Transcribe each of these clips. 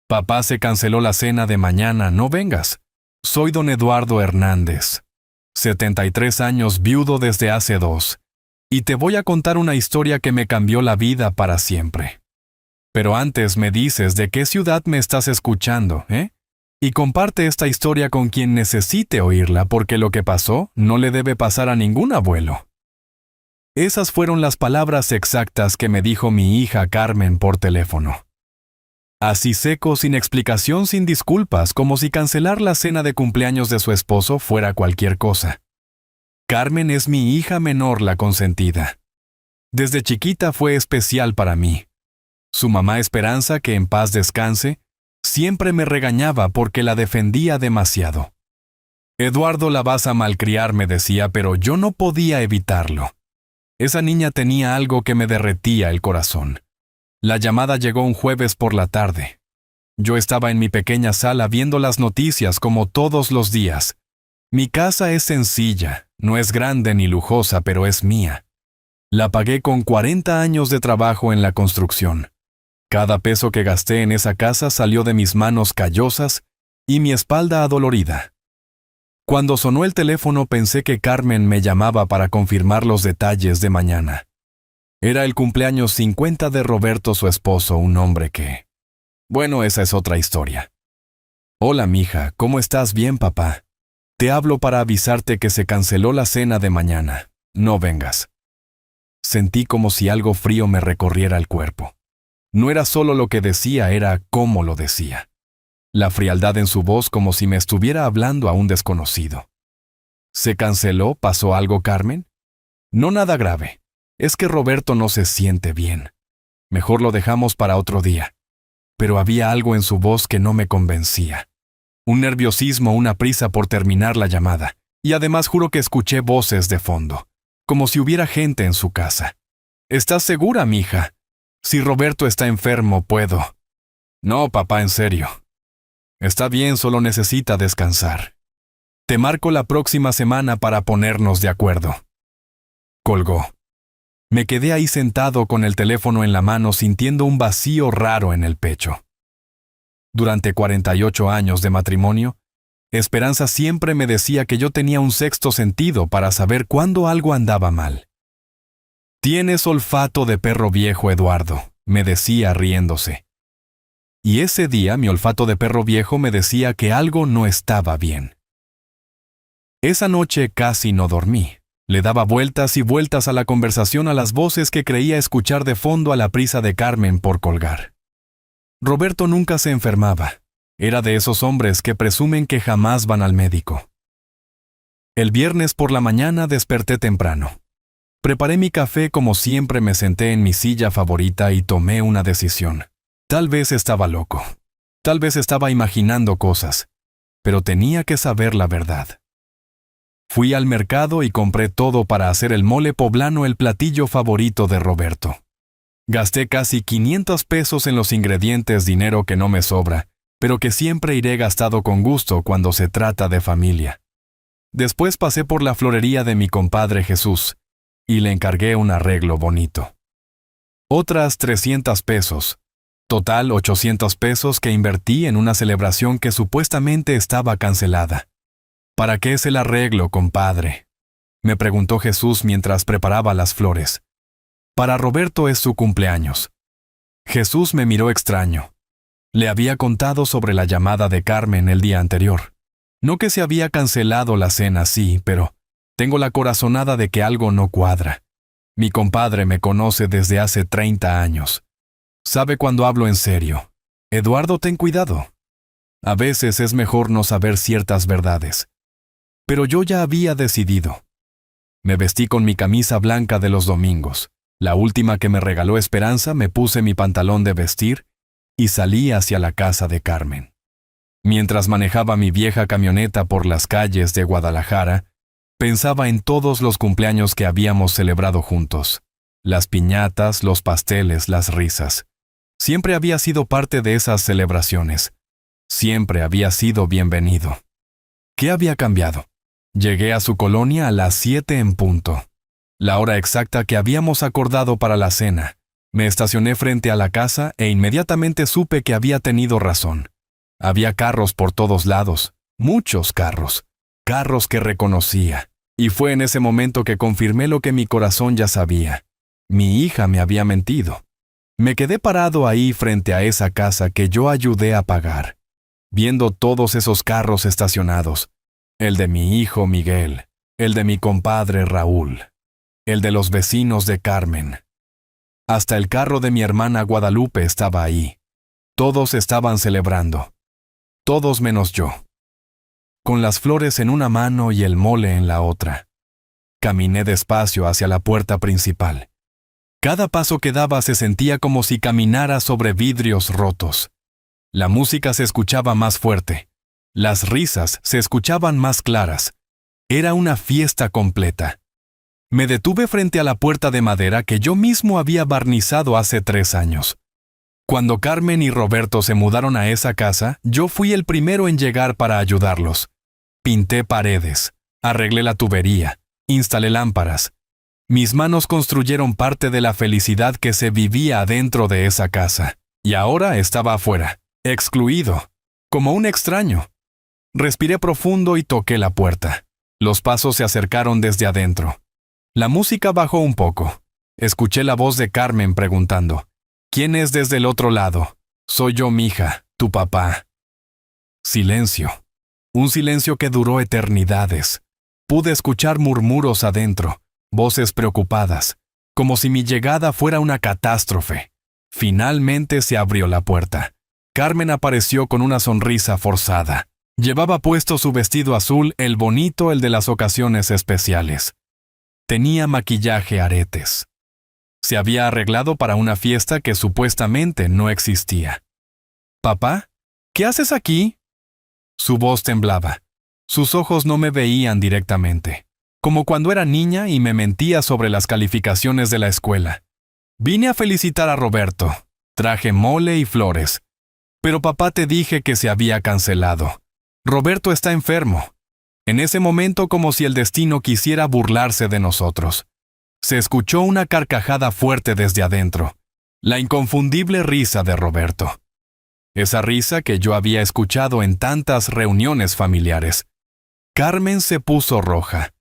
Papá, se canceló la cena de mañana, no vengas. Soy don Eduardo Hernández, 73 años, viudo desde hace 2, y te voy a contar una historia que me cambió la vida para siempre. Pero antes me dices de qué ciudad me estás escuchando, ¿eh? Y comparte esta historia con quien necesite oírla, porque lo que pasó no le debe pasar a ningún abuelo. Esas fueron las palabras exactas que me dijo mi hija Carmen por teléfono. Así seco, sin explicación, sin disculpas, como si cancelar la cena de cumpleaños de su esposo fuera cualquier cosa. Carmen es mi hija menor, la consentida. Desde chiquita fue especial para mí. Su mamá Esperanza, que en paz descanse, siempre me regañaba porque la defendía demasiado. Eduardo, la vas a malcriar, me decía, pero yo no podía evitarlo. Esa niña tenía algo que me derretía el corazón. La llamada llegó un jueves por la tarde. Yo estaba en mi pequeña sala viendo las noticias como todos los días. Mi casa es sencilla, no es grande ni lujosa, pero es mía. La pagué con 40 años de trabajo en la construcción. Cada peso que gasté en esa casa salió de mis manos callosas y mi espalda adolorida. Cuando sonó el teléfono pensé que Carmen me llamaba para confirmar los detalles de mañana. Era el cumpleaños 50 de Roberto, su esposo, un hombre que... Bueno, esa es otra historia. Hola, mija, ¿cómo estás? Bien, papá. Te hablo para avisarte que se canceló la cena de mañana. No vengas. Sentí como si algo frío me recorriera el cuerpo. No era solo lo que decía, era cómo lo decía. La frialdad en su voz, como si me estuviera hablando a un desconocido. ¿Se canceló? ¿Pasó algo, Carmen? No, nada grave. Es que Roberto no se siente bien. Mejor lo dejamos para otro día. Pero había algo en su voz que no me convencía. Un nerviosismo, una prisa por terminar la llamada. Y además juro que escuché voces de fondo, como si hubiera gente en su casa. ¿Estás segura, mija? Si Roberto está enfermo, puedo. No, papá, en serio. Está bien, solo necesita descansar. Te marco la próxima semana para ponernos de acuerdo. Colgó. Me quedé ahí sentado con el teléfono en la mano, sintiendo un vacío raro en el pecho. Durante 48 años de matrimonio, Esperanza siempre me decía que yo tenía un sexto sentido para saber cuándo algo andaba mal. Tienes olfato de perro viejo, Eduardo, me decía riéndose. Y ese día mi olfato de perro viejo me decía que algo no estaba bien. Esa noche casi no dormí. Le daba vueltas y vueltas a la conversación, a las voces que creía escuchar de fondo, a la prisa de Carmen por colgar. Roberto nunca se enfermaba. Era de esos hombres que presumen que jamás van al médico. El viernes por la mañana desperté temprano. Preparé mi café como siempre, me senté en mi silla favorita y tomé una decisión. Tal vez estaba loco. Tal vez estaba imaginando cosas. Pero tenía que saber la verdad. Fui al mercado y compré todo para hacer el mole poblano, el platillo favorito de Roberto. Gasté casi 500 pesos en los ingredientes, dinero que no me sobra, pero que siempre iré gastado con gusto cuando se trata de familia. Después pasé por la florería de mi compadre Jesús y le encargué un arreglo bonito. Otras 300 pesos. Total 800 pesos que invertí en una celebración que supuestamente estaba cancelada. ¿Para qué es el arreglo, compadre?, me preguntó Jesús mientras preparaba las flores. Para Roberto es su cumpleaños. Jesús me miró extraño. Le había contado sobre la llamada de Carmen el día anterior. No que se había cancelado la cena, sí, pero tengo la corazonada de que algo no cuadra. Mi compadre me conoce desde hace 30 años. Sabe cuando hablo en serio. Eduardo, ten cuidado. A veces es mejor no saber ciertas verdades. Pero yo ya había decidido. Me vestí con mi camisa blanca de los domingos, la última que me regaló Esperanza, me puse mi pantalón de vestir y salí hacia la casa de Carmen. Mientras manejaba mi vieja camioneta por las calles de Guadalajara, pensaba en todos los cumpleaños que habíamos celebrado juntos. Las piñatas, los pasteles, las risas. Siempre había sido parte de esas celebraciones. Siempre había sido bienvenido. ¿Qué había cambiado? Llegué a su colonia a las 7 en punto. La hora exacta que habíamos acordado para la cena. Me estacioné frente a la casa e inmediatamente supe que había tenido razón. Había carros por todos lados, muchos carros, carros que reconocía. Y fue en ese momento que confirmé lo que mi corazón ya sabía. Mi hija me había mentido. Me quedé parado ahí frente a esa casa que yo ayudé a pagar, viendo todos esos carros estacionados, el de mi hijo Miguel, el de mi compadre Raúl, el de los vecinos de Carmen. Hasta el carro de mi hermana Guadalupe estaba ahí. Todos estaban celebrando. Todos menos yo. Con las flores en una mano y el mole en la otra. Caminé despacio hacia la puerta principal. Cada paso que daba se sentía como si caminara sobre vidrios rotos. La música se escuchaba más fuerte. Las risas se escuchaban más claras. Era una fiesta completa. Me detuve frente a la puerta de madera que yo mismo había barnizado hace 3 años. Cuando Carmen y Roberto se mudaron a esa casa, yo fui el primero en llegar para ayudarlos. Pinté paredes, arreglé la tubería, instalé lámparas. Mis manos construyeron parte de la felicidad que se vivía adentro de esa casa, y ahora estaba afuera, excluido, como un extraño. Respiré profundo y toqué la puerta. Los pasos se acercaron desde adentro. La música bajó un poco. Escuché la voz de Carmen preguntando, ¿quién es desde el otro lado? Soy yo, mija, tu papá. Silencio. Un silencio que duró eternidades. Pude escuchar murmuros adentro, voces preocupadas, como si mi llegada fuera una catástrofe. Finalmente se abrió la puerta. Carmen apareció con una sonrisa forzada. Llevaba puesto su vestido azul, el bonito, el de las ocasiones especiales. Tenía maquillaje, aretes. Se había arreglado para una fiesta que supuestamente no existía. «Papá, ¿qué haces aquí?» Su voz temblaba. Sus ojos no me veían directamente, como cuando era niña y me mentía sobre las calificaciones de la escuela. Vine a felicitar a Roberto. Traje mole y flores. Pero papá, te dije que se había cancelado. Roberto está enfermo. En ese momento, como si el destino quisiera burlarse de nosotros. Se escuchó una carcajada fuerte desde adentro. La inconfundible risa de Roberto. Esa risa que yo había escuchado en tantas reuniones familiares. Carmen se puso roja.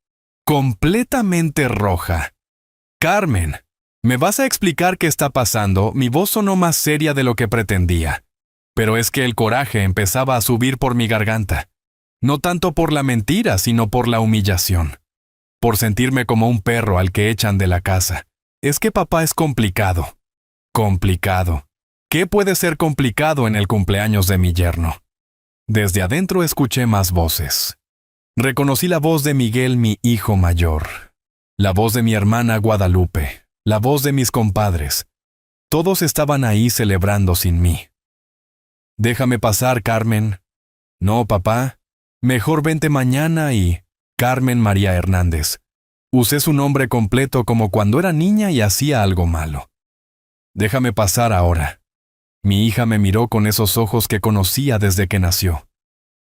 Completamente roja. «Carmen, ¿me vas a explicar qué está pasando?» Mi voz sonó más seria de lo que pretendía. Pero es que el coraje empezaba a subir por mi garganta. No tanto por la mentira, sino por la humillación. Por sentirme como un perro al que echan de la casa. Es que papá es complicado. Complicado. ¿Qué puede ser complicado en el cumpleaños de mi yerno? Desde adentro escuché más voces. Reconocí la voz de Miguel, mi hijo mayor. La voz de mi hermana Guadalupe. La voz de mis compadres. Todos estaban ahí celebrando sin mí. «Déjame pasar, Carmen». «No, papá. Mejor vente mañana y...» Carmen María Hernández. Usé su nombre completo como cuando era niña y hacía algo malo. «Déjame pasar ahora». Mi hija me miró con esos ojos que conocía desde que nació.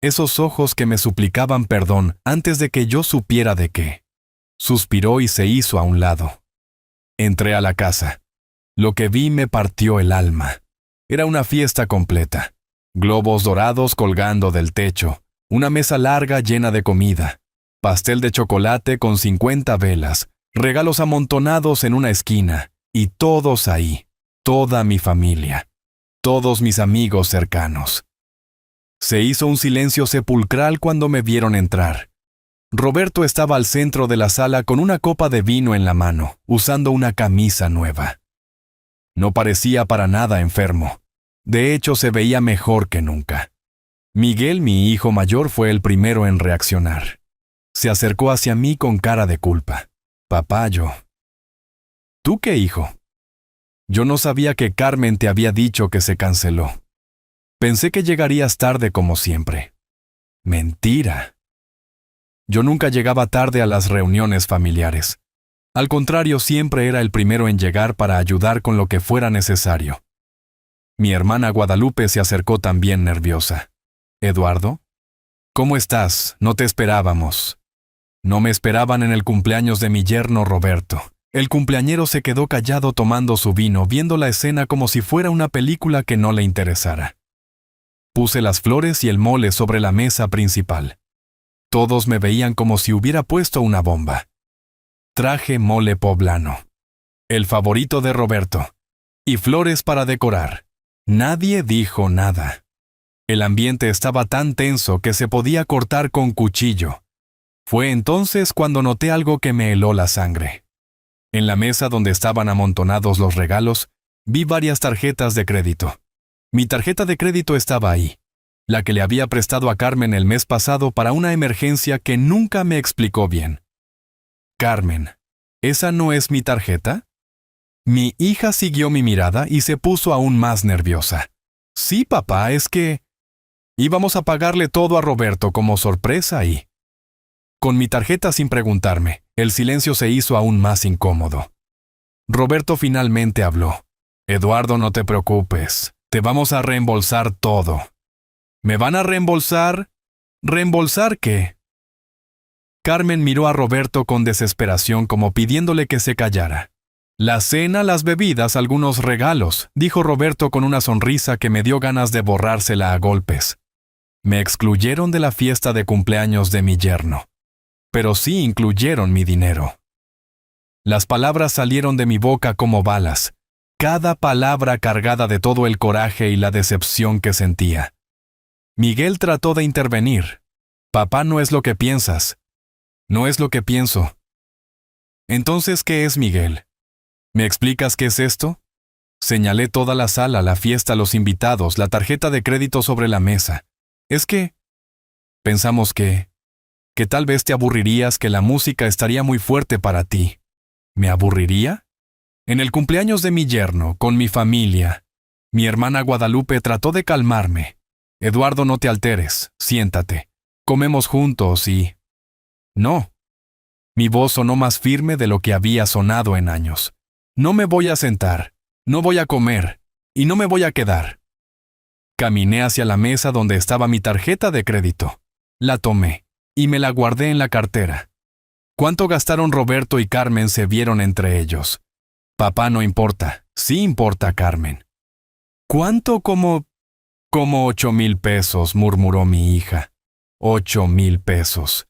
Esos ojos que me suplicaban perdón antes de que yo supiera de qué. Suspiró y se hizo a un lado. Entré a la casa. Lo que vi me partió el alma. Era una fiesta completa. Globos dorados colgando del techo, una mesa larga llena de comida, pastel de chocolate con 50 velas, regalos amontonados en una esquina, y todos ahí, toda mi familia, todos mis amigos cercanos. Se hizo un silencio sepulcral cuando me vieron entrar. Roberto estaba al centro de la sala con una copa de vino en la mano, usando una camisa nueva. No parecía para nada enfermo. De hecho, se veía mejor que nunca. Miguel, mi hijo mayor, fue el primero en reaccionar. Se acercó hacia mí con cara de culpa. «Papá, yo». «¿Tú qué, hijo?» «Yo no sabía que Carmen te había dicho que se canceló. Pensé que llegarías tarde como siempre». «Mentira». Yo nunca llegaba tarde a las reuniones familiares. Al contrario, siempre era el primero en llegar para ayudar con lo que fuera necesario. Mi hermana Guadalupe se acercó también nerviosa. «¿Eduardo? ¿Cómo estás? No te esperábamos». No me esperaban en el cumpleaños de mi yerno Roberto. El cumpleañero se quedó callado tomando su vino, viendo la escena como si fuera una película que no le interesara. Puse las flores y el mole sobre la mesa principal. Todos me veían como si hubiera puesto una bomba. Traje mole poblano, el favorito de Roberto, y flores para decorar. Nadie dijo nada. El ambiente estaba tan tenso que se podía cortar con cuchillo. Fue entonces cuando noté algo que me heló la sangre. En la mesa donde estaban amontonados los regalos, vi varias tarjetas de crédito. Mi tarjeta de crédito estaba ahí, la que le había prestado a Carmen el mes pasado para una emergencia que nunca me explicó bien. Carmen, ¿esa no es mi tarjeta? Mi hija siguió mi mirada y se puso aún más nerviosa. Sí, papá, es que íbamos a pagarle todo a Roberto como sorpresa y... Con mi tarjeta sin preguntarme, el silencio se hizo aún más incómodo. Roberto finalmente habló. Eduardo, no te preocupes, te vamos a reembolsar todo. ¿Me van a reembolsar? ¿Reembolsar qué? Carmen miró a Roberto con desesperación como pidiéndole que se callara. La cena, las bebidas, algunos regalos, dijo Roberto con una sonrisa que me dio ganas de borrársela a golpes. Me excluyeron de la fiesta de cumpleaños de mi yerno. Pero sí incluyeron mi dinero. Las palabras salieron de mi boca como balas, cada palabra cargada de todo el coraje y la decepción que sentía. Miguel trató de intervenir. Papá, no es lo que piensas. No es lo que pienso. Entonces, ¿qué es, Miguel? ¿Me explicas qué es esto? Señalé toda la sala, la fiesta, los invitados, la tarjeta de crédito sobre la mesa. Es que... Pensamos que tal vez te aburrirías, que la música estaría muy fuerte para ti. ¿Me aburriría? En el cumpleaños de mi yerno, con mi familia, mi hermana Guadalupe trató de calmarme. Eduardo, no te alteres, siéntate. Comemos juntos y... No. Mi voz sonó más firme de lo que había sonado en años. No me voy a sentar, no voy a comer, y no me voy a quedar. Caminé hacia la mesa donde estaba mi tarjeta de crédito. La tomé y me la guardé en la cartera. ¿Cuánto gastaron Roberto y Carmen? Se vieron entre ellos. Papá, no importa. Sí importa, Carmen. ¿Cuánto? Como 8,000 pesos, murmuró mi hija. 8,000 pesos.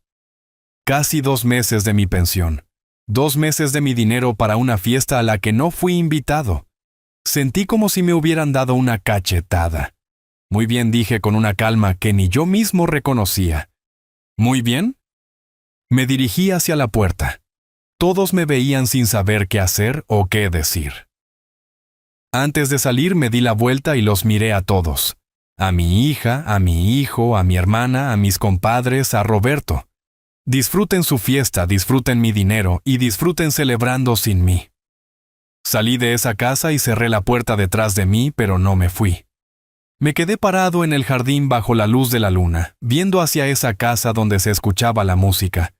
Casi 2 meses de mi pensión. 2 meses de mi dinero para una fiesta a la que no fui invitado. Sentí como si me hubieran dado una cachetada. Muy bien, dije con una calma que ni yo mismo reconocía. ¿Muy bien? Me dirigí hacia la puerta. Todos me veían sin saber qué hacer o qué decir. Antes de salir me di la vuelta y los miré a todos. A mi hija, a mi hijo, a mi hermana, a mis compadres, a Roberto. Disfruten su fiesta, disfruten mi dinero y disfruten celebrando sin mí. Salí de esa casa y cerré la puerta detrás de mí, pero no me fui. Me quedé parado en el jardín bajo la luz de la luna, viendo hacia esa casa donde se escuchaba la música,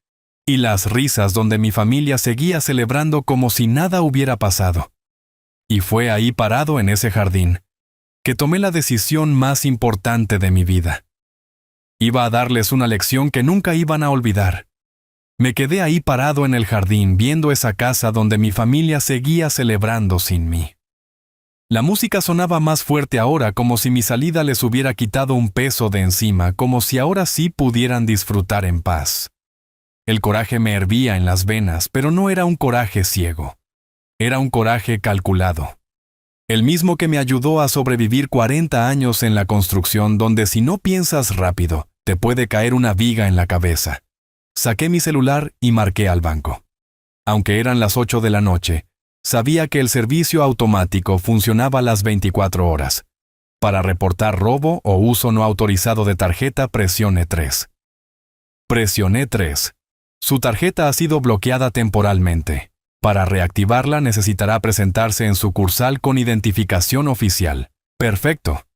y las risas donde mi familia seguía celebrando como si nada hubiera pasado. Y fue ahí parado en ese jardín, que tomé la decisión más importante de mi vida. Iba a darles una lección que nunca iban a olvidar. Me quedé ahí parado en el jardín viendo esa casa donde mi familia seguía celebrando sin mí. La música sonaba más fuerte ahora, como si mi salida les hubiera quitado un peso de encima, como si ahora sí pudieran disfrutar en paz. El coraje me hervía en las venas, pero no era un coraje ciego. Era un coraje calculado. El mismo que me ayudó a sobrevivir 40 años en la construcción, donde si no piensas rápido, te puede caer una viga en la cabeza. Saqué mi celular y marqué al banco. Aunque eran las 8 de la noche, sabía que el servicio automático funcionaba las 24 horas. Para reportar robo o uso no autorizado de tarjeta, presione 3. Presioné 3. Su tarjeta ha sido bloqueada temporalmente. Para reactivarla necesitará presentarse en sucursal con identificación oficial. Perfecto.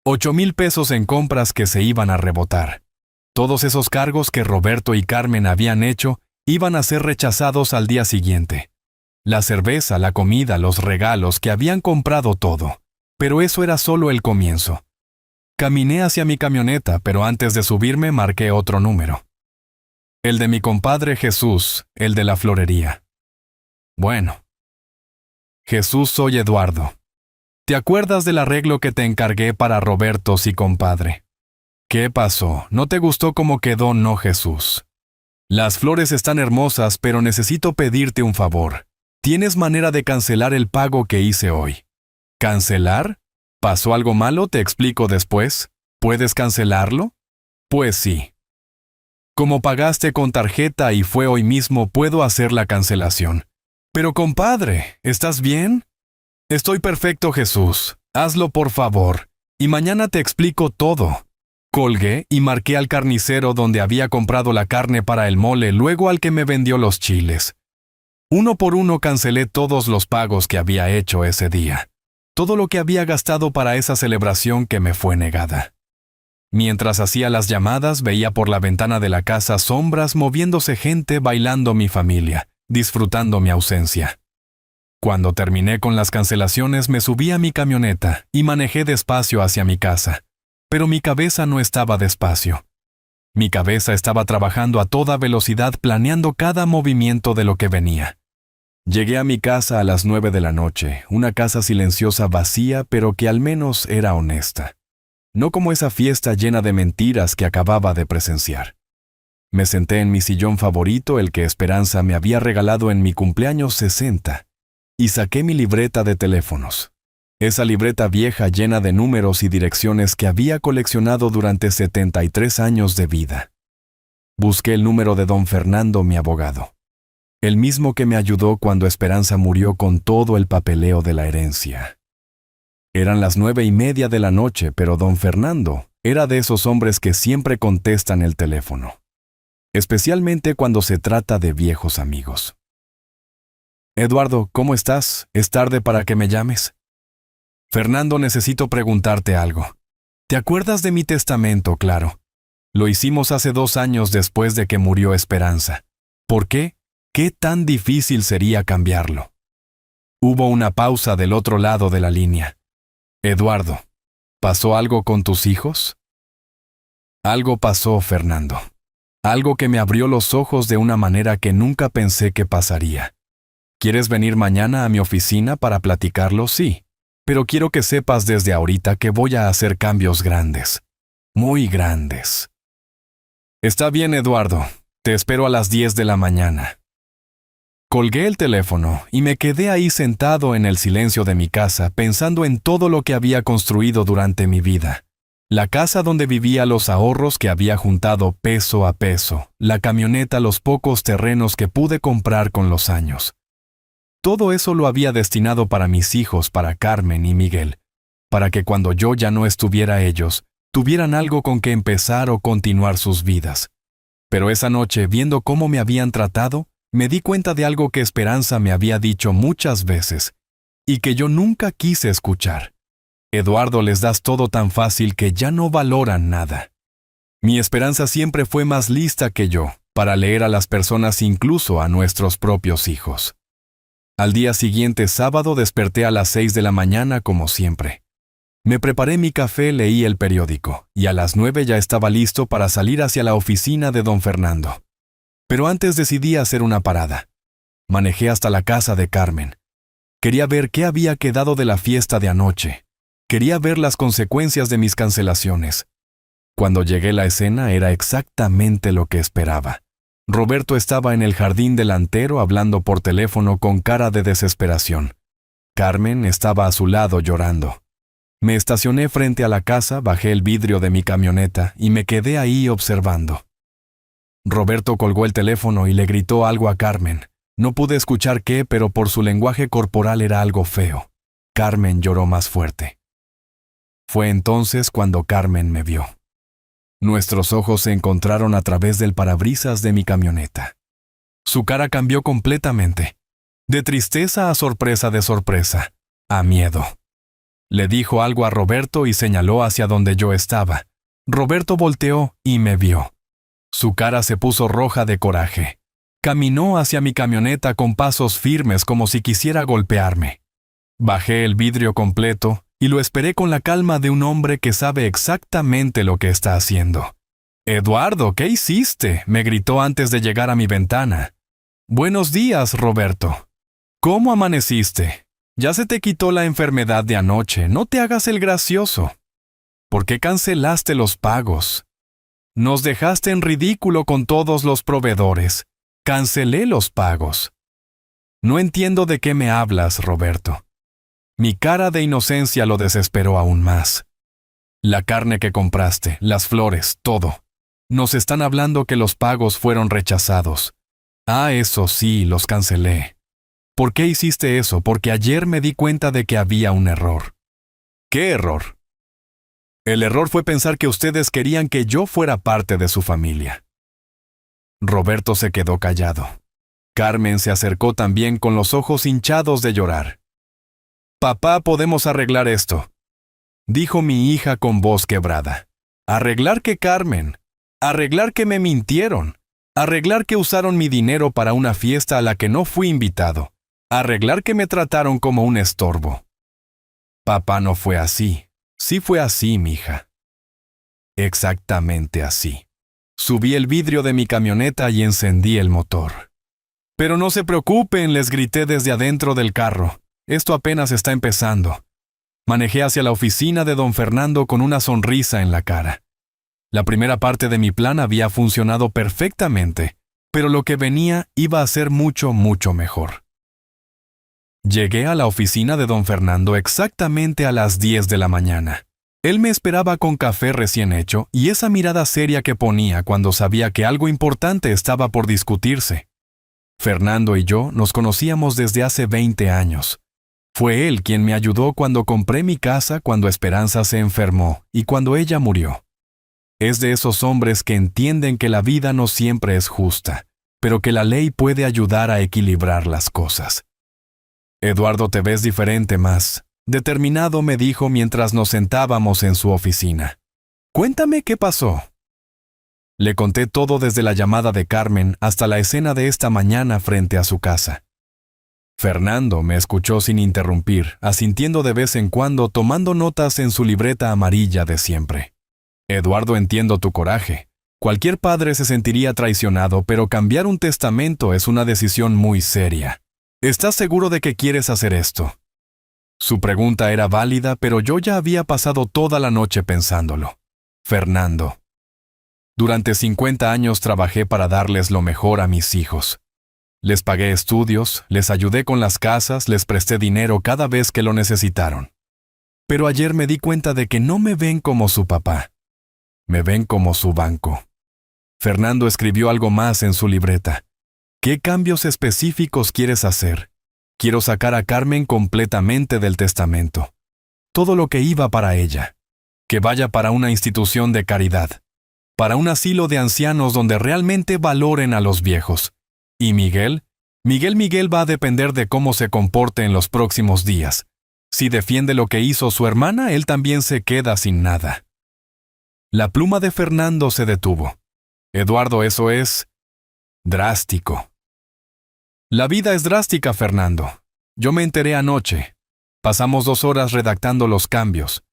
8,000 pesos en compras que se iban a rebotar. Todos esos cargos que Roberto y Carmen habían hecho iban a ser rechazados al día siguiente. La cerveza, la comida, los regalos, que habían comprado todo. Pero eso era solo el comienzo. Caminé hacia mi camioneta, pero antes de subirme marqué otro número. El de mi compadre Jesús, el de la florería. Bueno. Jesús, soy Eduardo. ¿Te acuerdas del arreglo que te encargué para Roberto, sí, compadre? ¿Qué pasó? ¿No te gustó cómo quedó, no, Jesús? Las flores están hermosas, pero necesito pedirte un favor. ¿Tienes manera de cancelar el pago que hice hoy? ¿Cancelar? ¿Pasó algo malo? Te explico después. ¿Puedes cancelarlo? Pues sí. Como pagaste con tarjeta y fue hoy mismo, puedo hacer la cancelación. Pero compadre, ¿estás bien? Estoy perfecto, Jesús. Hazlo por favor. Y mañana te explico todo. Colgué y marqué al carnicero donde había comprado la carne para el mole, luego al que me vendió los chiles. Uno por uno cancelé todos los pagos que había hecho ese día. Todo lo que había gastado para esa celebración que me fue negada. Mientras hacía las llamadas, veía por la ventana de la casa sombras, moviéndose gente, bailando mi familia, disfrutando mi ausencia. Cuando terminé con las cancelaciones, me subí a mi camioneta y manejé despacio hacia mi casa. Pero mi cabeza no estaba despacio. Mi cabeza estaba trabajando a toda velocidad, planeando cada movimiento de lo que venía. Llegué a mi casa a las 9 de la noche, una casa silenciosa, vacía, pero que al menos era honesta. No como esa fiesta llena de mentiras que acababa de presenciar. Me senté en mi sillón favorito, el que Esperanza me había regalado en mi cumpleaños 60, y saqué mi libreta de teléfonos. Esa libreta vieja llena de números y direcciones que había coleccionado durante 73 años de vida. Busqué el número de don Fernando, mi abogado. El mismo que me ayudó cuando Esperanza murió con todo el papeleo de la herencia. Eran las 9:30 de la noche, pero don Fernando era de esos hombres que siempre contestan el teléfono. Especialmente cuando se trata de viejos amigos. Eduardo, ¿cómo estás? ¿Es tarde para que me llames? Fernando, necesito preguntarte algo. ¿Te acuerdas de mi testamento, claro? Lo hicimos hace 2 años después de que murió Esperanza. ¿Por qué? ¿Qué tan difícil sería cambiarlo? Hubo una pausa del otro lado de la línea. Eduardo, ¿pasó algo con tus hijos? Algo pasó, Fernando. Algo que me abrió los ojos de una manera que nunca pensé que pasaría. ¿Quieres venir mañana a mi oficina para platicarlo? Sí. Pero quiero que sepas desde ahorita que voy a hacer cambios grandes. Muy grandes. Está bien, Eduardo. Te espero a las 10 de la mañana. Colgué el teléfono y me quedé ahí sentado en el silencio de mi casa, pensando en todo lo que había construido durante mi vida. La casa donde vivía, los ahorros que había juntado peso a peso, la camioneta, los pocos terrenos que pude comprar con los años. Todo eso lo había destinado para mis hijos, para Carmen y Miguel, para que cuando yo ya no estuviera ellos, tuvieran algo con que empezar o continuar sus vidas. Pero esa noche, viendo cómo me habían tratado, me di cuenta de algo que Esperanza me había dicho muchas veces, y que yo nunca quise escuchar. Eduardo, les das todo tan fácil que ya no valoran nada. Mi Esperanza siempre fue más lista que yo, para leer a las personas, incluso a nuestros propios hijos. Al día siguiente, sábado, desperté a las 6 de la mañana como siempre. Me preparé mi café, leí el periódico, y a las 9 ya estaba listo para salir hacia la oficina de don Fernando. Pero antes decidí hacer una parada. Manejé hasta la casa de Carmen. Quería ver qué había quedado de la fiesta de anoche. Quería ver las consecuencias de mis cancelaciones. Cuando llegué, la escena era exactamente lo que esperaba. Roberto estaba en el jardín delantero hablando por teléfono con cara de desesperación. Carmen estaba a su lado llorando. Me estacioné frente a la casa, bajé el vidrio de mi camioneta y me quedé ahí observando. Roberto colgó el teléfono y le gritó algo a Carmen. No pude escuchar qué, pero por su lenguaje corporal era algo feo. Carmen lloró más fuerte. Fue entonces cuando Carmen me vio. Nuestros ojos se encontraron a través del parabrisas de mi camioneta. Su cara cambió completamente. De tristeza a sorpresa, de sorpresa, a miedo. Le dijo algo a Roberto y señaló hacia donde yo estaba. Roberto volteó y me vio. Su cara se puso roja de coraje. Caminó hacia mi camioneta con pasos firmes como si quisiera golpearme. Bajé el vidrio completo y lo esperé con la calma de un hombre que sabe exactamente lo que está haciendo. «Eduardo, ¿qué hiciste?», me gritó antes de llegar a mi ventana. «Buenos días, Roberto». ¿Cómo amaneciste? Ya se te quitó la enfermedad de anoche, no te hagas el gracioso. ¿Por qué cancelaste los pagos? Nos dejaste en ridículo con todos los proveedores. Cancelé los pagos. No entiendo de qué me hablas, Roberto. Mi cara de inocencia lo desesperó aún más. La carne que compraste, las flores, todo. Nos están hablando que los pagos fueron rechazados. Ah, eso sí, los cancelé. ¿Por qué hiciste eso? Porque ayer me di cuenta de que había un error. ¿Qué error? El error fue pensar que ustedes querían que yo fuera parte de su familia. Roberto se quedó callado. Carmen se acercó también con los ojos hinchados de llorar. Papá, podemos arreglar esto, dijo mi hija con voz quebrada. ¿Arreglar qué, Carmen? Arreglar que me mintieron. Arreglar que usaron mi dinero para una fiesta a la que no fui invitado. Arreglar que me trataron como un estorbo. Papá, no fue así. Sí fue así, mija. Exactamente así. Subí el vidrio de mi camioneta y encendí el motor. Pero no se preocupen, les grité desde adentro del carro. Esto apenas está empezando. Manejé hacia la oficina de don Fernando con una sonrisa en la cara. La primera parte de mi plan había funcionado perfectamente, pero lo que venía iba a ser mucho, mucho mejor. Llegué a la oficina de don Fernando exactamente a las 10 de la mañana. Él me esperaba con café recién hecho y esa mirada seria que ponía cuando sabía que algo importante estaba por discutirse. Fernando y yo nos conocíamos desde hace 20 años. Fue él quien me ayudó cuando compré mi casa, cuando Esperanza se enfermó y cuando ella murió. Es de esos hombres que entienden que la vida no siempre es justa, pero que la ley puede ayudar a equilibrar las cosas. Eduardo, te ves diferente, más determinado, me dijo mientras nos sentábamos en su oficina. Cuéntame qué pasó. Le conté todo desde la llamada de Carmen hasta la escena de esta mañana frente a su casa. Fernando me escuchó sin interrumpir, asintiendo de vez en cuando, tomando notas en su libreta amarilla de siempre. Eduardo, entiendo tu coraje. Cualquier padre se sentiría traicionado, pero cambiar un testamento es una decisión muy seria. ¿Estás seguro de que quieres hacer esto? Su pregunta era válida, pero yo ya había pasado toda la noche pensándolo. Fernando. Durante 50 años trabajé para darles lo mejor a mis hijos. Les pagué estudios, les ayudé con las casas, les presté dinero cada vez que lo necesitaron. Pero ayer me di cuenta de que no me ven como su papá. Me ven como su banco. Fernando escribió algo más en su libreta. ¿Qué cambios específicos quieres hacer? Quiero sacar a Carmen completamente del testamento. Todo lo que iba para ella. Que vaya para una institución de caridad. Para un asilo de ancianos donde realmente valoren a los viejos. ¿Y Miguel? Miguel va a depender de cómo se comporte en los próximos días. Si defiende lo que hizo su hermana, él también se queda sin nada. La pluma de Fernando se detuvo. Eduardo, eso es drástico. La vida es drástica, Fernando. Yo me enteré anoche. Pasamos 2 horas redactando los cambios.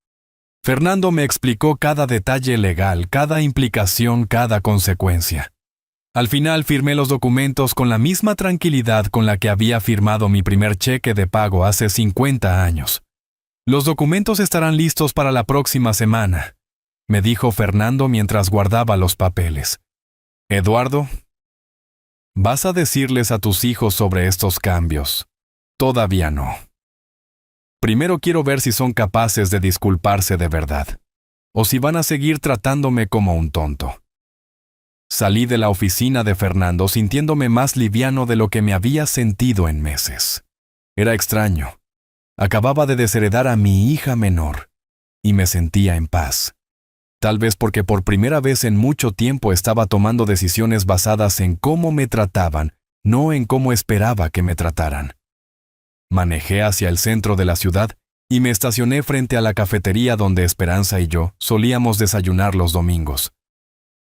Fernando me explicó cada detalle legal, cada implicación, cada consecuencia. Al final firmé los documentos con la misma tranquilidad con la que había firmado mi primer cheque de pago hace 50 años. Los documentos estarán listos para la próxima semana, me dijo Fernando mientras guardaba los papeles. Eduardo, ¿vas a decirles a tus hijos sobre estos cambios? Todavía no. Primero quiero ver si son capaces de disculparse de verdad, o si van a seguir tratándome como un tonto. Salí de la oficina de Fernando sintiéndome más liviano de lo que me había sentido en meses. Era extraño. Acababa de desheredar a mi hija menor, y me sentía en paz. Tal vez porque por primera vez en mucho tiempo estaba tomando decisiones basadas en cómo me trataban, no en cómo esperaba que me trataran. Manejé hacia el centro de la ciudad y me estacioné frente a la cafetería donde Esperanza y yo solíamos desayunar los domingos.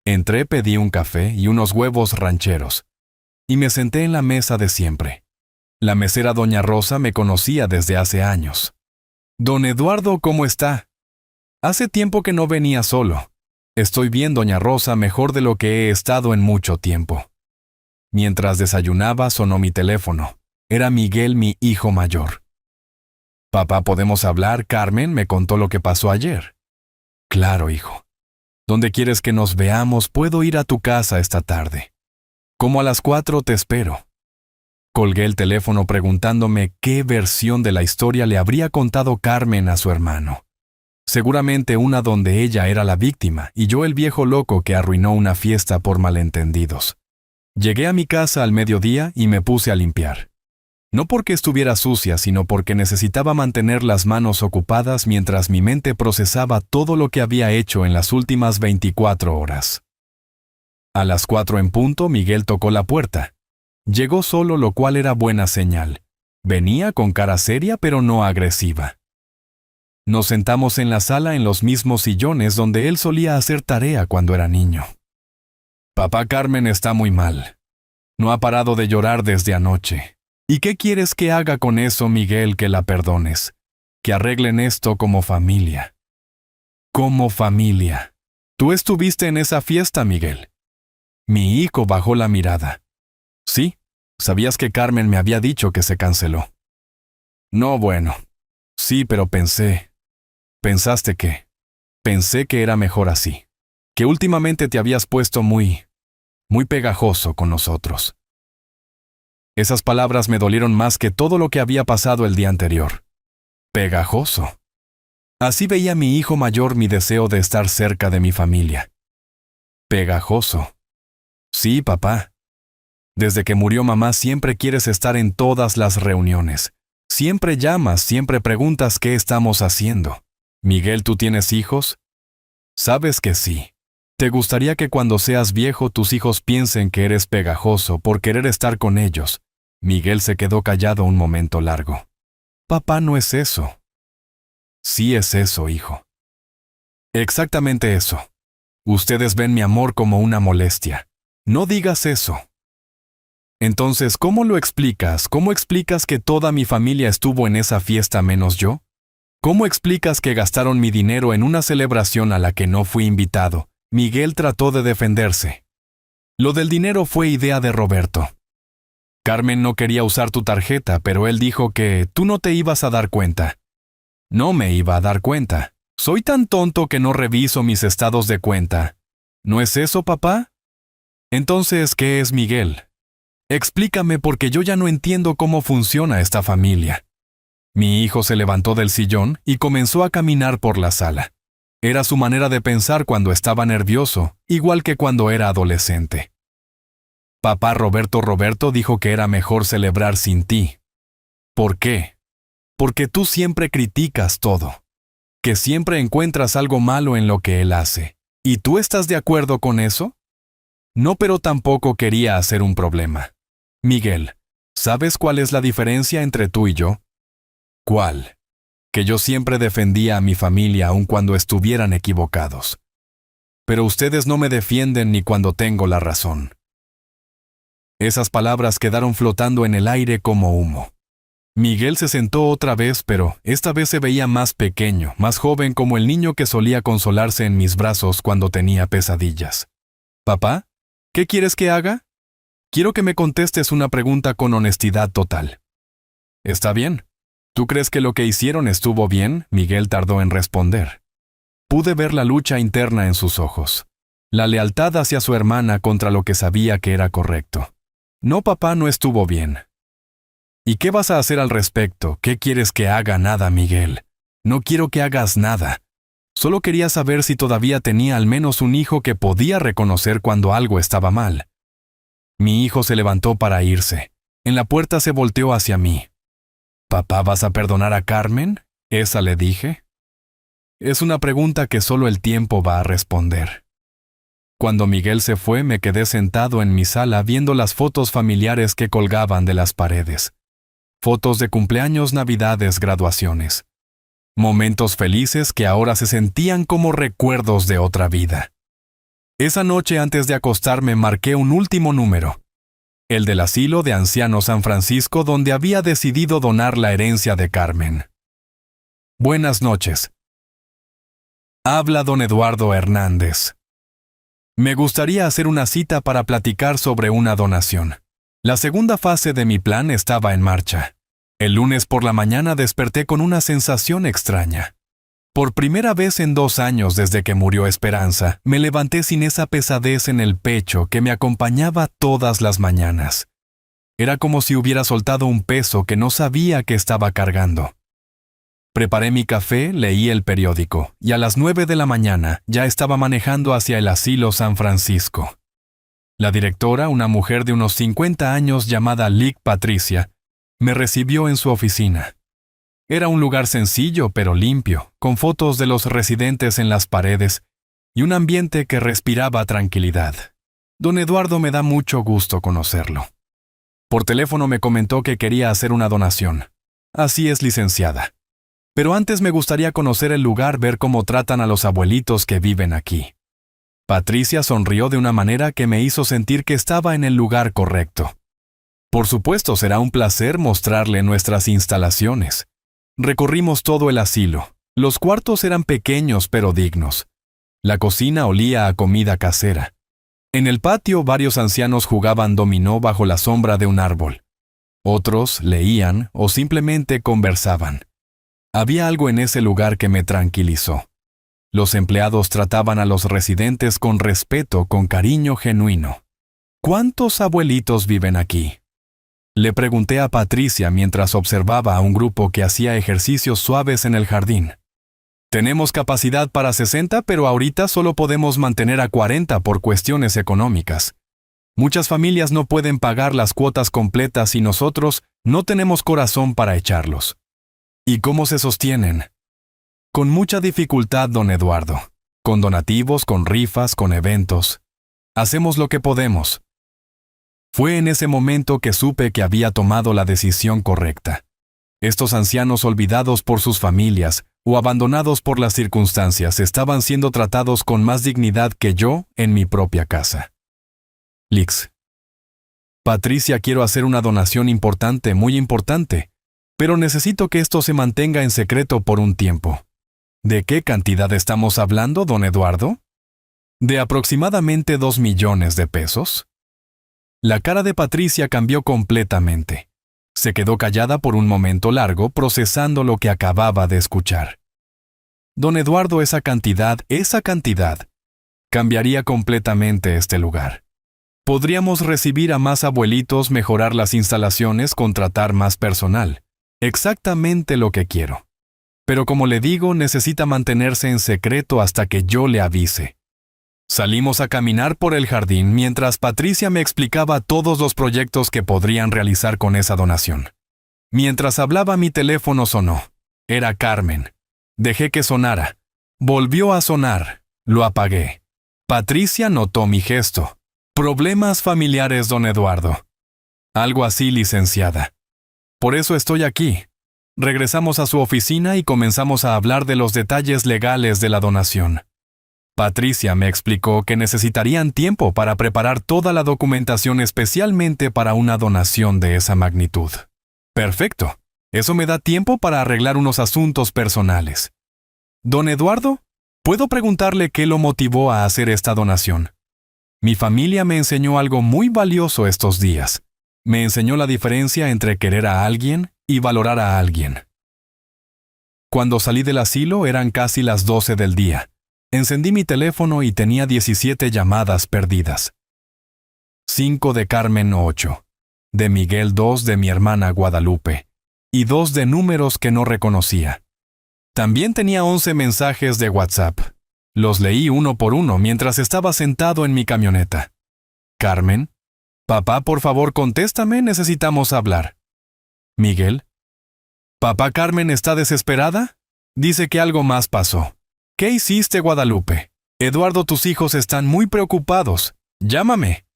Entré, pedí un café y unos huevos rancheros, y me senté en la mesa de siempre. La mesera doña Rosa me conocía desde hace años. «Don Eduardo, ¿cómo está?» «Hace tiempo que no venía solo. Estoy bien, doña Rosa, mejor de lo que he estado en mucho tiempo». Mientras desayunaba sonó mi teléfono. Era Miguel, mi hijo mayor. Papá, ¿podemos hablar? Carmen me contó lo que pasó ayer. Claro, hijo. ¿Dónde quieres que nos veamos? Puedo ir a tu casa esta tarde. Como a las 4 te espero. Colgué el teléfono preguntándome qué versión de la historia le habría contado Carmen a su hermano. Seguramente una donde ella era la víctima y yo el viejo loco que arruinó una fiesta por malentendidos. Llegué a mi casa al mediodía y me puse a limpiar. No porque estuviera sucia, sino porque necesitaba mantener las manos ocupadas mientras mi mente procesaba todo lo que había hecho en las últimas 24 horas. A las 4 en punto, Miguel tocó la puerta. Llegó solo, lo cual era buena señal. Venía con cara seria pero no agresiva. Nos sentamos en la sala en los mismos sillones donde él solía hacer tarea cuando era niño. Papá, Carmen está muy mal. No ha parado de llorar desde anoche. ¿Y qué quieres que haga con eso, Miguel? Que la perdones. Que arreglen esto como familia. Como familia. ¿Tú estuviste en esa fiesta, Miguel? Mi hijo bajó la mirada. Sí, sabías que Carmen me había dicho que se canceló. No, bueno. Sí, pero pensé. ¿Pensaste qué? Pensé que era mejor así. Que últimamente te habías puesto muy pegajoso con nosotros. Esas palabras me dolieron más que todo lo que había pasado el día anterior. Pegajoso. Así veía mi hijo mayor mi deseo de estar cerca de mi familia. Pegajoso. Sí, papá. Desde que murió mamá siempre quieres estar en todas las reuniones. Siempre llamas, siempre preguntas qué estamos haciendo. Miguel, ¿tú tienes hijos? Sabes que sí. ¿Te gustaría que cuando seas viejo tus hijos piensen que eres pegajoso por querer estar con ellos? Miguel se quedó callado un momento largo. Papá, no es eso. Sí es eso, hijo. Exactamente eso. Ustedes ven mi amor como una molestia. No digas eso. Entonces, ¿cómo lo explicas? ¿Cómo explicas que toda mi familia estuvo en esa fiesta menos yo? ¿Cómo explicas que gastaron mi dinero en una celebración a la que no fui invitado? Miguel trató de defenderse. Lo del dinero fue idea de Roberto. Carmen no quería usar tu tarjeta, pero él dijo que tú no te ibas a dar cuenta. No me iba a dar cuenta. Soy tan tonto que no reviso mis estados de cuenta. ¿No es eso, papá? Entonces, ¿qué es Miguel? Explícame porque yo ya no entiendo cómo funciona esta familia. Mi hijo se levantó del sillón y comenzó a caminar por la sala. Era su manera de pensar cuando estaba nervioso, igual que cuando era adolescente. Papá, Roberto dijo que era mejor celebrar sin ti. ¿Por qué? Porque tú siempre criticas todo. Que siempre encuentras algo malo en lo que él hace. ¿Y tú estás de acuerdo con eso? No, pero tampoco quería hacer un problema. Miguel, ¿sabes cuál es la diferencia entre tú y yo? ¿Cuál? Que yo siempre defendía a mi familia aun cuando estuvieran equivocados. Pero ustedes no me defienden ni cuando tengo la razón. Esas palabras quedaron flotando en el aire como humo. Miguel se sentó otra vez, pero esta vez se veía más pequeño, más joven, como el niño que solía consolarse en mis brazos cuando tenía pesadillas. ¿Papá? ¿Qué quieres que haga? Quiero que me contestes una pregunta con honestidad total. ¿Está bien? ¿Tú crees que lo que hicieron estuvo bien? Miguel tardó en responder. Pude ver la lucha interna en sus ojos. La lealtad hacia su hermana contra lo que sabía que era correcto. No, papá, no estuvo bien. ¿Y qué vas a hacer al respecto? ¿Qué quieres que haga? Nada, Miguel. No quiero que hagas nada. Solo quería saber si todavía tenía al menos un hijo que podía reconocer cuando algo estaba mal. Mi hijo se levantó para irse. En la puerta se volteó hacia mí. «¿Papá, vas a perdonar a Carmen?» Esa le dije. Es una pregunta que solo el tiempo va a responder. Cuando Miguel se fue, me quedé sentado en mi sala viendo las fotos familiares que colgaban de las paredes. Fotos de cumpleaños, navidades, graduaciones. Momentos felices que ahora se sentían como recuerdos de otra vida. Esa noche antes de acostarme marqué un último número. El del asilo de ancianos San Francisco, donde había decidido donar la herencia de Carmen. Buenas noches. Habla don Eduardo Hernández. Me gustaría hacer una cita para platicar sobre una donación. La segunda fase de mi plan estaba en marcha. El lunes por la mañana desperté con una sensación extraña. Por primera vez en 2 años desde que murió Esperanza, me levanté sin esa pesadez en el pecho que me acompañaba todas las mañanas. Era como si hubiera soltado un peso que no sabía que estaba cargando. Preparé mi café, leí el periódico, y a las 9 de la mañana ya estaba manejando hacia el asilo San Francisco. La directora, una mujer de unos 50 años llamada Lic Patricia, me recibió en su oficina. Era un lugar sencillo pero limpio, con fotos de los residentes en las paredes y un ambiente que respiraba tranquilidad. Don Eduardo, me da mucho gusto conocerlo. Por teléfono me comentó que quería hacer una donación. Así es, licenciada. Pero antes me gustaría conocer el lugar, ver cómo tratan a los abuelitos que viven aquí. Patricia sonrió de una manera que me hizo sentir que estaba en el lugar correcto. Por supuesto, será un placer mostrarle nuestras instalaciones. Recorrimos todo el asilo. Los cuartos eran pequeños pero dignos. La cocina olía a comida casera. En el patio varios ancianos jugaban dominó bajo la sombra de un árbol. Otros leían o simplemente conversaban. Había algo en ese lugar que me tranquilizó. Los empleados trataban a los residentes con respeto, con cariño genuino. ¿Cuántos abuelitos viven aquí? Le pregunté a Patricia mientras observaba a un grupo que hacía ejercicios suaves en el jardín. Tenemos capacidad para 60, pero ahorita solo podemos mantener a 40 por cuestiones económicas. Muchas familias no pueden pagar las cuotas completas y nosotros no tenemos corazón para echarlos. ¿Y cómo se sostienen? Con mucha dificultad, don Eduardo. Con donativos, con rifas, con eventos. Hacemos lo que podemos. Fue en ese momento que supe que había tomado la decisión correcta. Estos ancianos olvidados por sus familias o abandonados por las circunstancias estaban siendo tratados con más dignidad que yo en mi propia casa. Lix. Patricia, quiero hacer una donación importante, muy importante, pero necesito que esto se mantenga en secreto por un tiempo. ¿De qué cantidad estamos hablando, don Eduardo? ¿De aproximadamente 2 millones de pesos? La cara de Patricia cambió completamente. Se quedó callada por un momento largo, procesando lo que acababa de escuchar. Don Eduardo, esa cantidad, cambiaría completamente este lugar. Podríamos recibir a más abuelitos, mejorar las instalaciones, contratar más personal. Exactamente lo que quiero. Pero como le digo, necesita mantenerse en secreto hasta que yo le avise. Salimos a caminar por el jardín mientras Patricia me explicaba todos los proyectos que podrían realizar con esa donación. Mientras hablaba, mi teléfono sonó. Era Carmen. Dejé que sonara. Volvió a sonar. Lo apagué. Patricia notó mi gesto. Problemas familiares, don Eduardo. Algo así, licenciada. Por eso estoy aquí. Regresamos a su oficina y comenzamos a hablar de los detalles legales de la donación. Patricia me explicó que necesitarían tiempo para preparar toda la documentación especialmente para una donación de esa magnitud. Perfecto. Eso me da tiempo para arreglar unos asuntos personales. Don Eduardo, ¿puedo preguntarle qué lo motivó a hacer esta donación? Mi familia me enseñó algo muy valioso estos días. Me enseñó la diferencia entre querer a alguien y valorar a alguien. Cuando salí del asilo eran casi las 12 del día. Encendí mi teléfono y tenía 17 llamadas perdidas. 5 de Carmen, 8. De Miguel, 2 de mi hermana Guadalupe. Y 2 de números que no reconocía. También tenía 11 mensajes de WhatsApp. Los leí uno por uno mientras estaba sentado en mi camioneta. Carmen. Papá, por favor, contéstame, necesitamos hablar. Miguel. Papá, Carmen está desesperada. Dice que algo más pasó. ¿Qué hiciste, Guadalupe? Eduardo, tus hijos están muy preocupados. Llámame.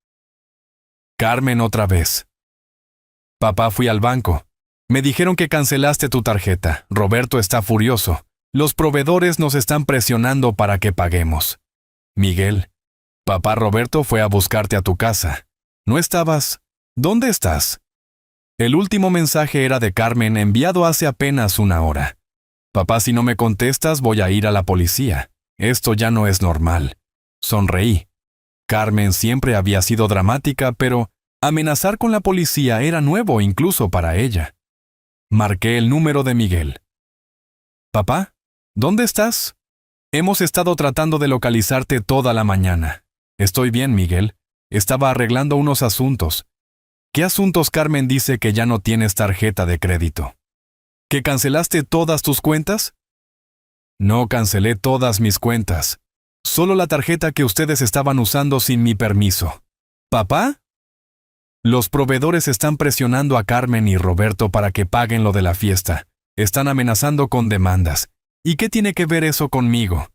Carmen otra vez. Papá, fui al banco. Me dijeron que cancelaste tu tarjeta. Roberto está furioso. Los proveedores nos están presionando para que paguemos. Miguel. Papá, Roberto fue a buscarte a tu casa. ¿No estabas? ¿Dónde estás? El último mensaje era de Carmen, enviado hace apenas una hora. Papá, si no me contestas, voy a ir a la policía. Esto ya no es normal. Sonreí. Carmen siempre había sido dramática, pero Amenazar con la policía era nuevo incluso para ella. Marqué el número de Miguel. «Papá, ¿dónde estás? Hemos estado tratando de localizarte toda la mañana». «Estoy bien, Miguel. Estaba arreglando unos asuntos». «¿Qué asuntos? Carmen dice que ya no tienes tarjeta de crédito». ¿Que cancelaste todas tus cuentas?» «No cancelé todas mis cuentas. Solo la tarjeta que ustedes estaban usando sin mi permiso». «¿Papá?» «Los proveedores están presionando a Carmen y Roberto para que paguen lo de la fiesta. Están amenazando con demandas. ¿Y qué tiene que ver eso conmigo?»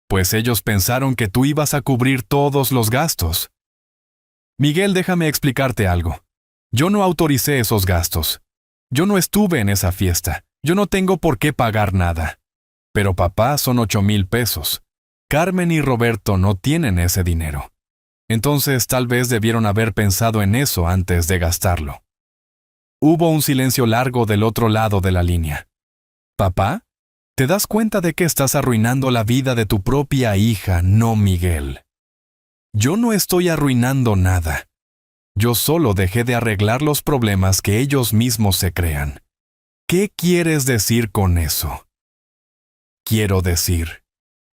«Pues ellos pensaron que tú ibas a cubrir todos los gastos». «Miguel, déjame explicarte algo. Yo no autoricé esos gastos. Yo no estuve en esa fiesta. Yo no tengo por qué pagar nada. Pero papá, son 8,000 pesos. Carmen y Roberto no tienen ese dinero. Entonces tal vez debieron haber pensado en eso antes de gastarlo». Hubo un silencio largo del otro lado de la línea. «Papá, ¿te das cuenta de que estás arruinando la vida de tu propia hija, no Miguel?» «Yo no estoy arruinando nada. Yo solo dejé de arreglar los problemas que ellos mismos se crean». «¿Qué quieres decir con eso?» «Quiero decir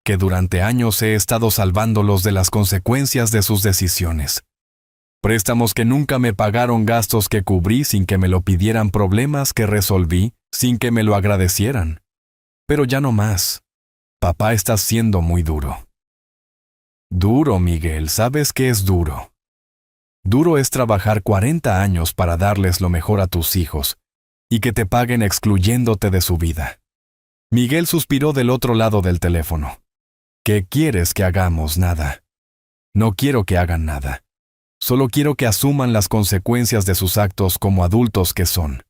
que durante años he estado salvándolos de las consecuencias de sus decisiones. Préstamos que nunca me pagaron, gastos que cubrí sin que me lo pidieran, problemas que resolví sin que me lo agradecieran. Pero ya no más. Papá está siendo muy duro». «Duro, Miguel, ¿sabes qué es duro? Duro es trabajar 40 años para darles lo mejor a tus hijos y que te paguen excluyéndote de su vida». Miguel suspiró del otro lado del teléfono. «¿Qué quieres que hagamos? Nada. No quiero que hagan nada. Solo quiero que asuman las consecuencias de sus actos como adultos que son.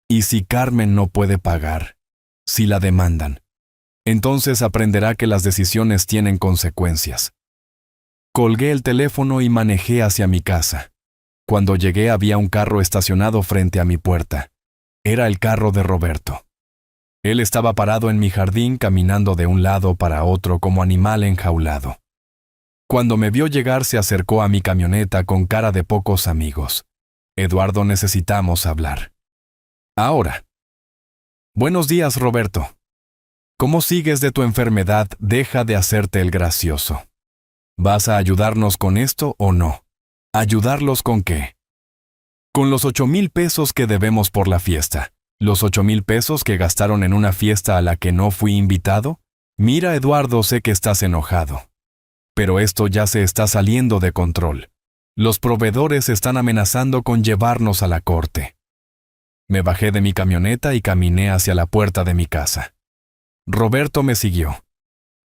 Y si Carmen no puede pagar, si la demandan, entonces aprenderá que las decisiones tienen consecuencias». Colgué el teléfono y manejé hacia mi casa. Cuando llegué había un carro estacionado frente a mi puerta. Era el carro de Roberto. Él estaba parado en mi jardín caminando de un lado para otro como animal enjaulado. Cuando me vio llegar se acercó a mi camioneta con cara de pocos amigos. «Eduardo, necesitamos hablar». «Ahora». «Buenos días, Roberto. ¿Cómo sigues de tu enfermedad? Deja de hacerte el gracioso. ¿Vas a ayudarnos con esto o no?» «¿Ayudarlos con qué?» «Con los 8,000 pesos que debemos por la fiesta. Los 8,000 pesos que gastaron en una fiesta a la que no fui invitado. Mira, Eduardo, sé que estás enojado. Pero esto ya se está saliendo de control. Los proveedores están amenazando con llevarnos a la corte». Me bajé de mi camioneta y caminé hacia la puerta de mi casa. Roberto me siguió.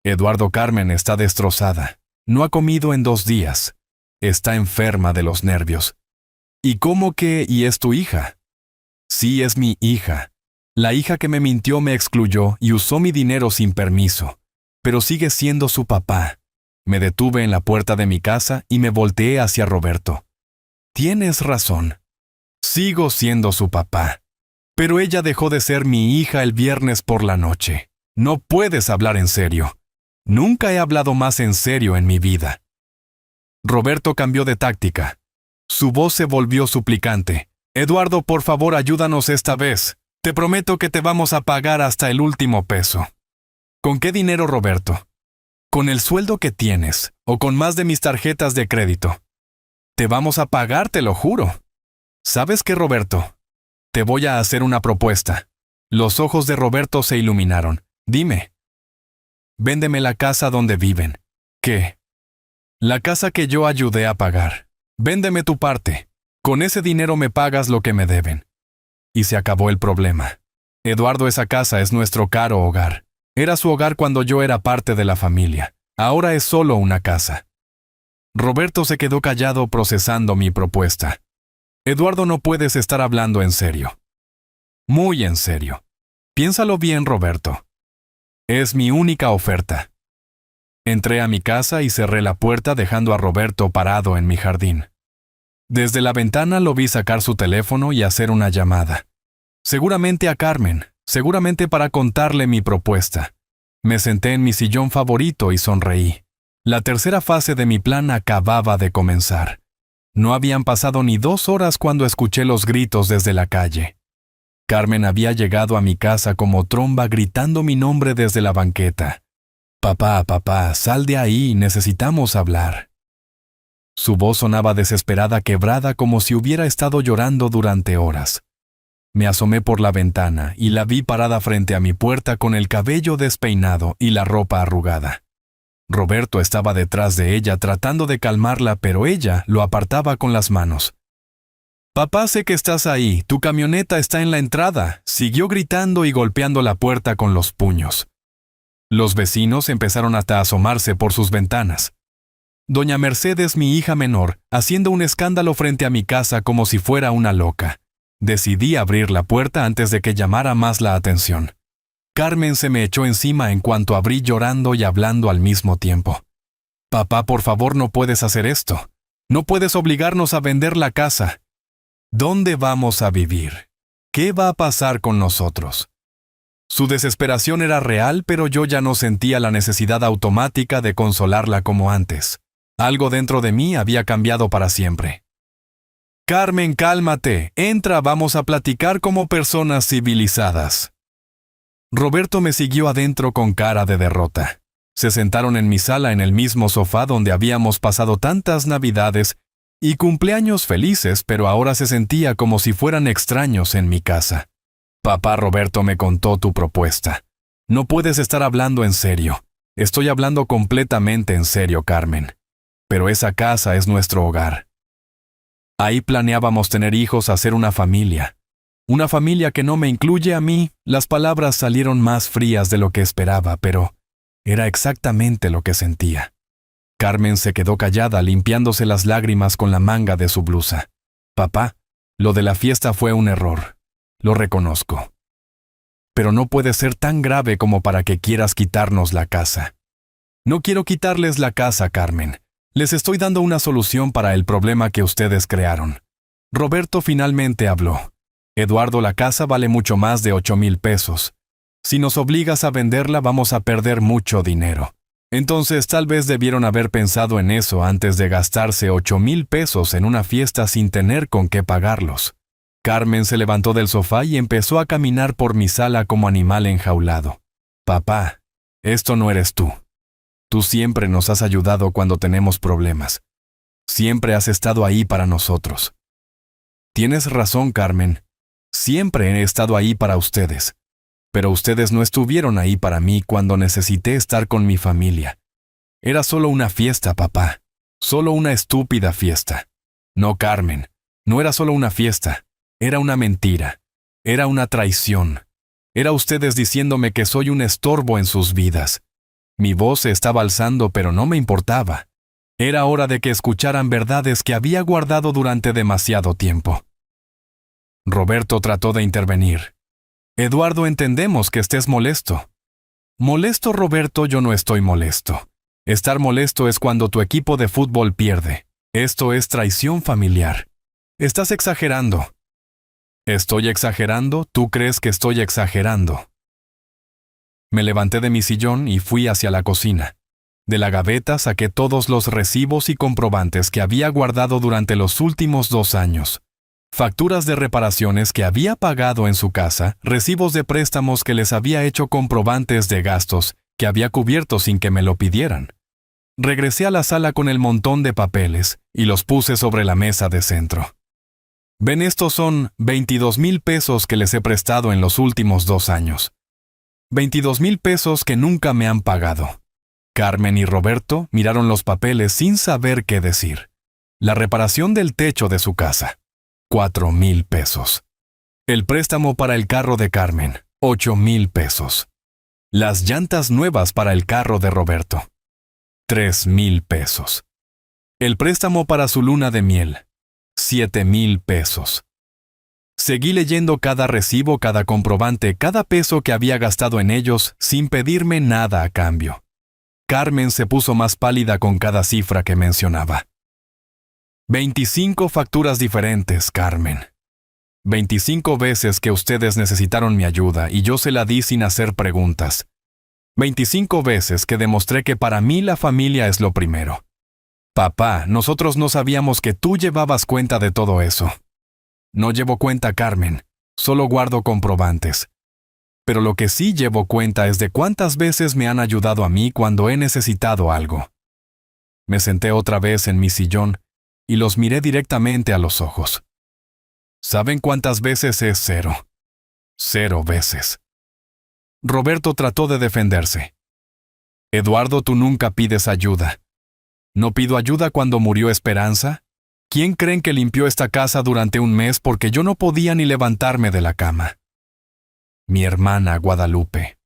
«Eduardo, Carmen está destrozada. No ha comido en 2 días. Está enferma de los nervios». «¿Y cómo que? ¿Y es tu hija?» «Sí, es mi hija. La hija que me mintió, me excluyó y usó mi dinero sin permiso. Pero sigue siendo su papá». Me detuve en la puerta de mi casa y me volteé hacia Roberto. «Tienes razón. Sigo siendo su papá. Pero ella dejó de ser mi hija el viernes por la noche. No puedes hablar en serio. Nunca he hablado más en serio en mi vida». Roberto cambió de táctica. Su voz se volvió suplicante. «Eduardo, por favor, ayúdanos esta vez. Te prometo que te vamos a pagar hasta el último peso». «¿Con qué dinero, Roberto?» «Con el sueldo que tienes, o con más de mis tarjetas de crédito. Te vamos a pagar, te lo juro». «¿Sabes qué, Roberto? Te voy a hacer una propuesta». Los ojos de Roberto se iluminaron. «Dime». «Véndeme la casa donde viven». «¿Qué?» «La casa que yo ayudé a pagar. Véndeme tu parte. Con ese dinero me pagas lo que me deben». Y se acabó el problema. «Eduardo, esa casa es nuestro caro hogar. Era su hogar cuando yo era parte de la familia. Ahora es solo una casa». Roberto se quedó callado procesando mi propuesta. «Eduardo, no puedes estar hablando en serio». «Muy en serio. Piénsalo bien, Roberto. Es mi única oferta». Entré a mi casa y cerré la puerta dejando a Roberto parado en mi jardín. Desde la ventana lo vi sacar su teléfono y hacer una llamada. Seguramente a Carmen, seguramente para contarle mi propuesta. Me senté en mi sillón favorito y sonreí. La tercera fase de mi plan acababa de comenzar. No habían pasado ni 2 horas cuando escuché los gritos desde la calle. Carmen había llegado a mi casa como tromba gritando mi nombre desde la banqueta. «Papá, papá, sal de ahí, necesitamos hablar». Su voz sonaba desesperada, quebrada, como si hubiera estado llorando durante horas. Me asomé por la ventana y la vi parada frente a mi puerta con el cabello despeinado y la ropa arrugada. Roberto estaba detrás de ella tratando de calmarla, pero ella lo apartaba con las manos. «Papá, sé que estás ahí, tu camioneta está en la entrada», siguió gritando y golpeando la puerta con los puños. Los vecinos empezaron hasta a asomarse por sus ventanas. Doña Mercedes, mi hija menor, haciendo un escándalo frente a mi casa como si fuera una loca. Decidí abrir la puerta antes de que llamara más la atención. Carmen se me echó encima en cuanto abrí, llorando y hablando al mismo tiempo. «Papá, por favor, no puedes hacer esto. No puedes obligarnos a vender la casa. ¿Dónde vamos a vivir? ¿Qué va a pasar con nosotros?». Su desesperación era real, pero yo ya no sentía la necesidad automática de consolarla como antes. Algo dentro de mí había cambiado para siempre. «Carmen, cálmate. Entra, vamos a platicar como personas civilizadas». Roberto me siguió adentro con cara de derrota. Se sentaron en mi sala en el mismo sofá donde habíamos pasado tantas Navidades y cumpleaños felices, pero ahora se sentía como si fueran extraños en mi casa. «Papá, Roberto me contó tu propuesta. No puedes estar hablando en serio. Estoy hablando completamente en serio, Carmen. Pero esa casa es nuestro hogar. Ahí planeábamos tener hijos, hacer una familia. Una familia que no me incluye a mí». Las palabras salieron más frías de lo que esperaba, pero era exactamente lo que sentía. Carmen se quedó callada, limpiándose las lágrimas con la manga de su blusa. «Papá, lo de la fiesta fue un error. Lo reconozco. Pero no puede ser tan grave como para que quieras quitarnos la casa». «No quiero quitarles la casa, Carmen. Les estoy dando una solución para el problema que ustedes crearon». Roberto finalmente habló. «Eduardo, la casa vale mucho más de 8,000 pesos. Si nos obligas a venderla, vamos a perder mucho dinero. Entonces tal vez debieron haber pensado en eso antes de gastarse 8,000 pesos en una fiesta sin tener con qué pagarlos». Carmen se levantó del sofá y empezó a caminar por mi sala como animal enjaulado. «Papá, esto no eres tú. Tú siempre nos has ayudado cuando tenemos problemas. Siempre has estado ahí para nosotros». «Tienes razón, Carmen. Siempre he estado ahí para ustedes. Pero ustedes no estuvieron ahí para mí cuando necesité estar con mi familia. Era solo una fiesta, papá. Solo una estúpida fiesta». «No, Carmen. No era solo una fiesta. Era una mentira. Era una traición. Era ustedes diciéndome que soy un estorbo en sus vidas». Mi voz se estaba alzando, pero no me importaba. Era hora de que escucharan verdades que había guardado durante demasiado tiempo. Roberto trató de intervenir. «Eduardo, entendemos que estés molesto». «Molesto, Roberto, yo no estoy molesto. Estar molesto es cuando tu equipo de fútbol pierde. Esto es traición familiar. Estás exagerando». «¿Estoy exagerando? ¿Tú crees que estoy exagerando?». Me levanté de mi sillón y fui hacia la cocina. De la gaveta saqué todos los recibos y comprobantes que había guardado durante los últimos 2 años. Facturas de reparaciones que había pagado en su casa, recibos de préstamos que les había hecho, comprobantes de gastos que había cubierto sin que me lo pidieran. Regresé a la sala con el montón de papeles y los puse sobre la mesa de centro. «Ven, estos son 22,000 pesos que les he prestado en los últimos 2 años. 22,000 pesos que nunca me han pagado». Carmen y Roberto miraron los papeles sin saber qué decir. La reparación del techo de su casa, 4,000 pesos. El préstamo para el carro de Carmen, 8,000 pesos. Las llantas nuevas para el carro de Roberto, 3,000 pesos. El préstamo para su luna de miel, 7,000 pesos. Seguí leyendo cada recibo, cada comprobante, cada peso que había gastado en ellos sin pedirme nada a cambio. Carmen se puso más pálida con cada cifra que mencionaba. 25 facturas diferentes, Carmen. 25 veces que ustedes necesitaron mi ayuda y yo se la di sin hacer preguntas. 25 veces que demostré que para mí la familia es lo primero. Papá, nosotros no sabíamos que tú llevabas cuenta de todo eso. No llevo cuenta, Carmen, solo guardo comprobantes. Pero lo que sí llevo cuenta es de cuántas veces me han ayudado a mí cuando he necesitado algo. Me senté otra vez en mi sillón y los miré directamente a los ojos. ¿Saben cuántas veces es 0? 0 veces. Roberto trató de defenderse. Eduardo, tú nunca pides ayuda. ¿No pido ayuda cuando murió Esperanza? ¿Quién creen que limpió esta casa durante un mes porque yo no podía ni levantarme de la cama? Mi hermana Guadalupe.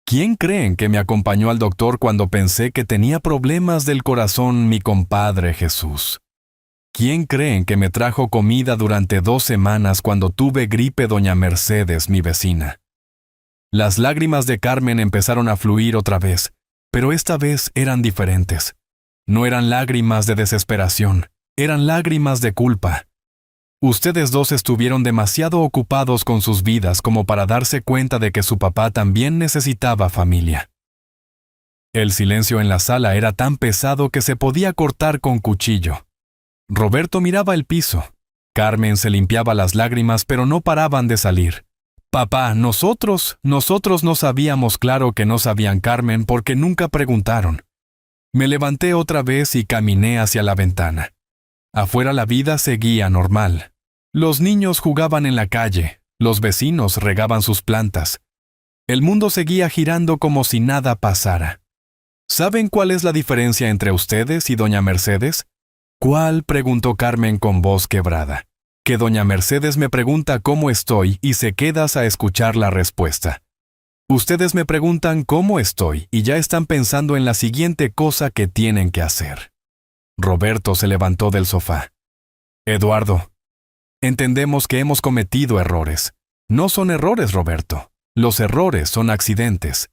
¿Quién creen que me acompañó al doctor cuando pensé que tenía problemas del corazón mi compadre Jesús? ¿Quién creen que me trajo comida durante 2 semanas cuando tuve gripe doña Mercedes, mi vecina? Las lágrimas de Carmen empezaron a fluir otra vez, pero esta vez eran diferentes. No eran lágrimas de desesperación, eran lágrimas de culpa. Ustedes dos estuvieron demasiado ocupados con sus vidas como para darse cuenta de que su papá también necesitaba familia. El silencio en la sala era tan pesado que se podía cortar con cuchillo. Roberto miraba el piso. Carmen se limpiaba las lágrimas, pero no paraban de salir. Papá, nosotros no sabíamos, claro que no sabían, Carmen, porque nunca preguntaron. Me levanté otra vez y caminé hacia la ventana. Afuera la vida seguía normal. Los niños jugaban en la calle, los vecinos regaban sus plantas. El mundo seguía girando como si nada pasara. ¿Saben cuál es la diferencia entre ustedes y doña Mercedes? ¿Cuál?, preguntó Carmen con voz quebrada. Que doña Mercedes me pregunta cómo estoy y se quedas a escuchar la respuesta. Ustedes me preguntan cómo estoy y ya están pensando en la siguiente cosa que tienen que hacer. Roberto se levantó del sofá. Eduardo, entendemos que hemos cometido errores. No son errores, Roberto. Los errores son accidentes.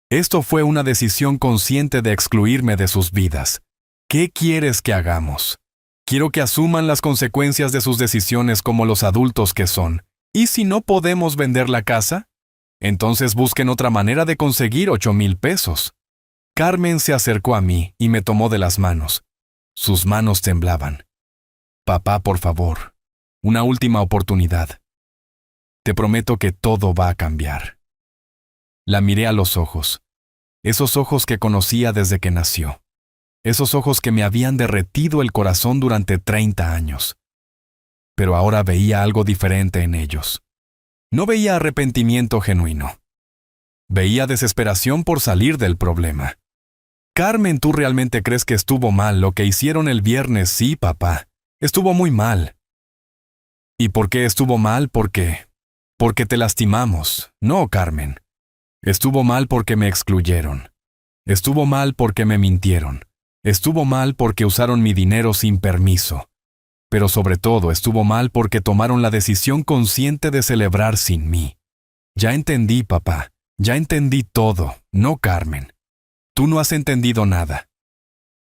Esto fue una decisión consciente de excluirme de sus vidas. ¿Qué quieres que hagamos? Quiero que asuman las consecuencias de sus decisiones como los adultos que son. ¿Y si no podemos vender la casa? Entonces busquen otra manera de conseguir 8,000 pesos. Carmen se acercó a mí y me tomó de las manos. Sus manos temblaban. Papá, por favor, una última oportunidad. Te prometo que todo va a cambiar. La miré a los ojos, esos ojos que conocía desde que nació, esos ojos que me habían derretido el corazón durante 30 años. Pero ahora veía algo diferente en ellos. No veía arrepentimiento genuino. Veía desesperación por salir del problema. Carmen, ¿tú realmente crees que estuvo mal lo que hicieron el viernes? Sí, papá. Estuvo muy mal. ¿Y por qué estuvo mal? Porque te lastimamos. No, Carmen. Estuvo mal porque me excluyeron. Estuvo mal porque me mintieron. Estuvo mal porque usaron mi dinero sin permiso. Pero sobre todo estuvo mal porque tomaron la decisión consciente de celebrar sin mí. Ya entendí, papá. Ya entendí todo. No, Carmen. Tú no has entendido nada.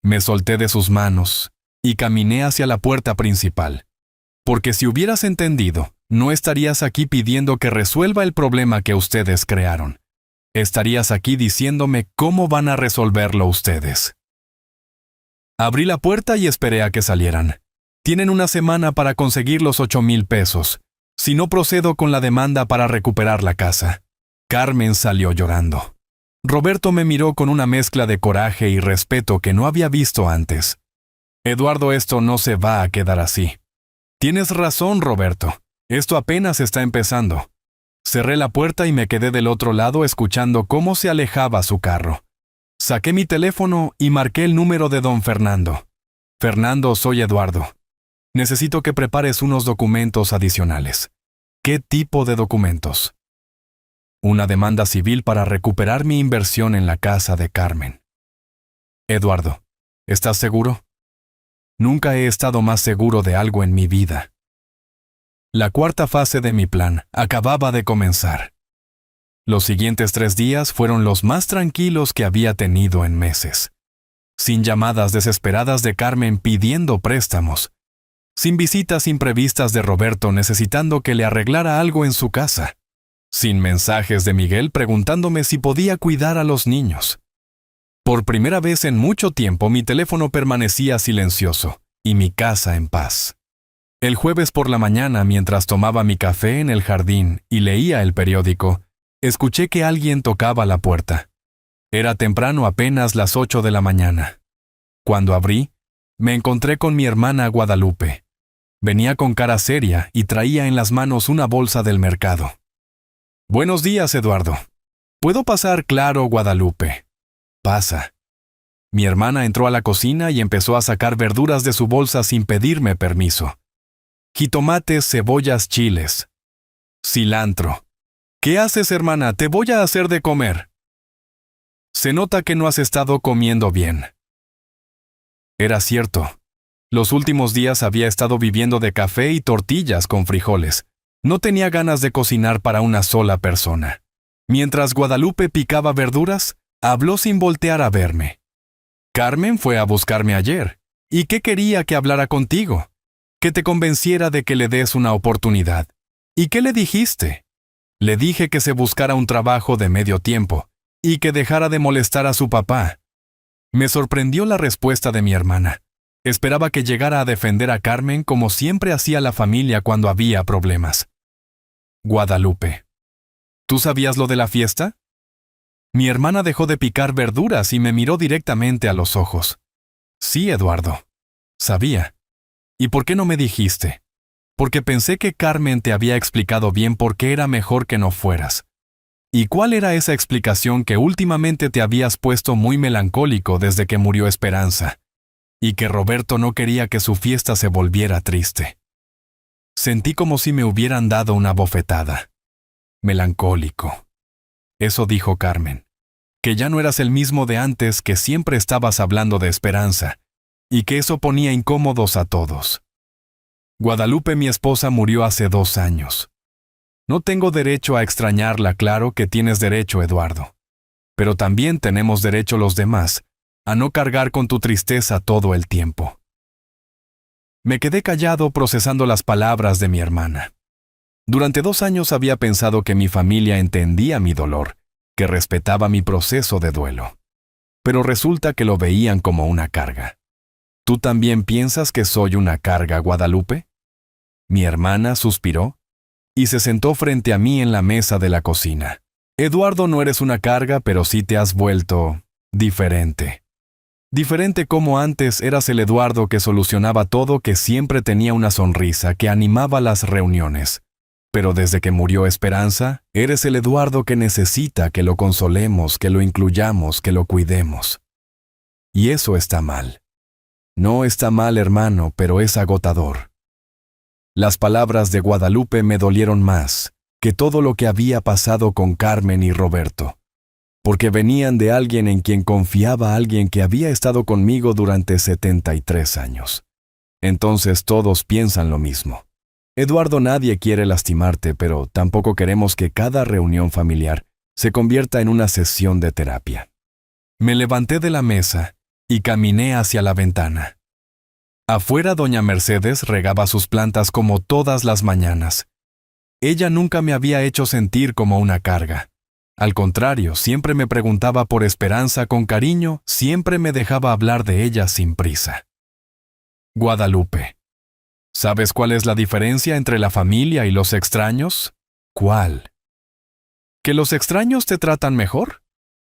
Me solté de sus manos y caminé hacia la puerta principal. Porque si hubieras entendido, no estarías aquí pidiendo que resuelva el problema que ustedes crearon. Estarías aquí diciéndome cómo van a resolverlo ustedes. Abrí la puerta y esperé a que salieran. Tienen una semana para conseguir los 8,000 pesos. Si no procedo con la demanda para recuperar la casa. Carmen salió llorando. Roberto me miró con una mezcla de coraje y respeto que no había visto antes. Eduardo, esto no se va a quedar así. Tienes razón, Roberto. Esto apenas está empezando. Cerré la puerta y me quedé del otro lado escuchando cómo se alejaba su carro. Saqué mi teléfono y marqué el número de don Fernando. Fernando, soy Eduardo. Necesito que prepares unos documentos adicionales. ¿Qué tipo de documentos? Una demanda civil para recuperar mi inversión en la casa de Carmen. Eduardo, ¿estás seguro? Nunca he estado más seguro de algo en mi vida. La cuarta fase de mi plan acababa de comenzar. Los siguientes 3 días fueron los más tranquilos que había tenido en meses. Sin llamadas desesperadas de Carmen pidiendo préstamos. Sin visitas imprevistas de Roberto necesitando que le arreglara algo en su casa. Sin mensajes de Miguel preguntándome si podía cuidar a los niños. Por primera vez en mucho tiempo mi teléfono permanecía silencioso y mi casa en paz. El jueves por la mañana, mientras tomaba mi café en el jardín y leía el periódico, escuché que alguien tocaba la puerta. Era temprano, apenas las 8 de la mañana. Cuando abrí, me encontré con mi hermana Guadalupe. Venía con cara seria y traía en las manos una bolsa del mercado. «Buenos días, Eduardo. ¿Puedo pasar?» «Claro, Guadalupe. Pasa». Mi hermana entró a la cocina y empezó a sacar verduras de su bolsa sin pedirme permiso. Jitomates, cebollas, chiles. Cilantro. «¿Qué haces, hermana? Te voy a hacer de comer». «Se nota que no has estado comiendo bien». Era cierto. Los últimos días había estado viviendo de café y tortillas con frijoles. No tenía ganas de cocinar para una sola persona. Mientras Guadalupe picaba verduras, habló sin voltear a verme. «Carmen fue a buscarme ayer. ¿Y qué quería que hablara contigo? Que te convenciera de que le des una oportunidad. ¿Y qué le dijiste?» «Le dije que se buscara un trabajo de medio tiempo y que dejara de molestar a su papá». Me sorprendió la respuesta de mi hermana. Esperaba que llegara a defender a Carmen como siempre hacía la familia cuando había problemas. «Guadalupe, ¿tú sabías lo de la fiesta?» Mi hermana dejó de picar verduras y me miró directamente a los ojos. «Sí, Eduardo. Sabía. ¿Y por qué no me dijiste?» «Porque pensé que Carmen te había explicado bien por qué era mejor que no fueras». «¿Y cuál era esa explicación que últimamente te habías puesto muy melancólico desde que murió Esperanza? Y que Roberto no quería que su fiesta se volviera triste». Sentí como si me hubieran dado una bofetada. «Melancólico». Eso dijo Carmen. Que ya no eras el mismo de antes, que siempre estabas hablando de Esperanza, y que eso ponía incómodos a todos. Guadalupe, mi esposa, murió hace 2 años. No tengo derecho a extrañarla, claro que tienes derecho, Eduardo. Pero también tenemos derecho los demás a no cargar con tu tristeza todo el tiempo. Me quedé callado procesando las palabras de mi hermana. Durante 2 años había pensado que mi familia entendía mi dolor, que respetaba mi proceso de duelo. Pero resulta que lo veían como una carga. ¿Tú también piensas que soy una carga, Guadalupe?» Mi hermana suspiró y se sentó frente a mí en la mesa de la cocina. «Eduardo, no eres una carga, pero sí te has vuelto diferente. Diferente como antes eras el Eduardo que solucionaba todo, que siempre tenía una sonrisa, que animaba las reuniones. Pero desde que murió Esperanza, eres el Eduardo que necesita que lo consolemos, que lo incluyamos, que lo cuidemos. Y eso está mal. No está mal, hermano, pero es agotador». Las palabras de Guadalupe me dolieron más que todo lo que había pasado con Carmen y Roberto, porque venían de alguien en quien confiaba, alguien que había estado conmigo durante 73 años. Entonces todos piensan lo mismo. «Eduardo, nadie quiere lastimarte, pero tampoco queremos que cada reunión familiar se convierta en una sesión de terapia». Me levanté de la mesa y caminé hacia la ventana. Afuera, doña Mercedes regaba sus plantas como todas las mañanas. Ella nunca me había hecho sentir como una carga. Al contrario, siempre me preguntaba por Esperanza con cariño, siempre me dejaba hablar de ella sin prisa. «Guadalupe, ¿sabes cuál es la diferencia entre la familia y los extraños?» «¿Cuál?» «¿Que los extraños te tratan mejor?»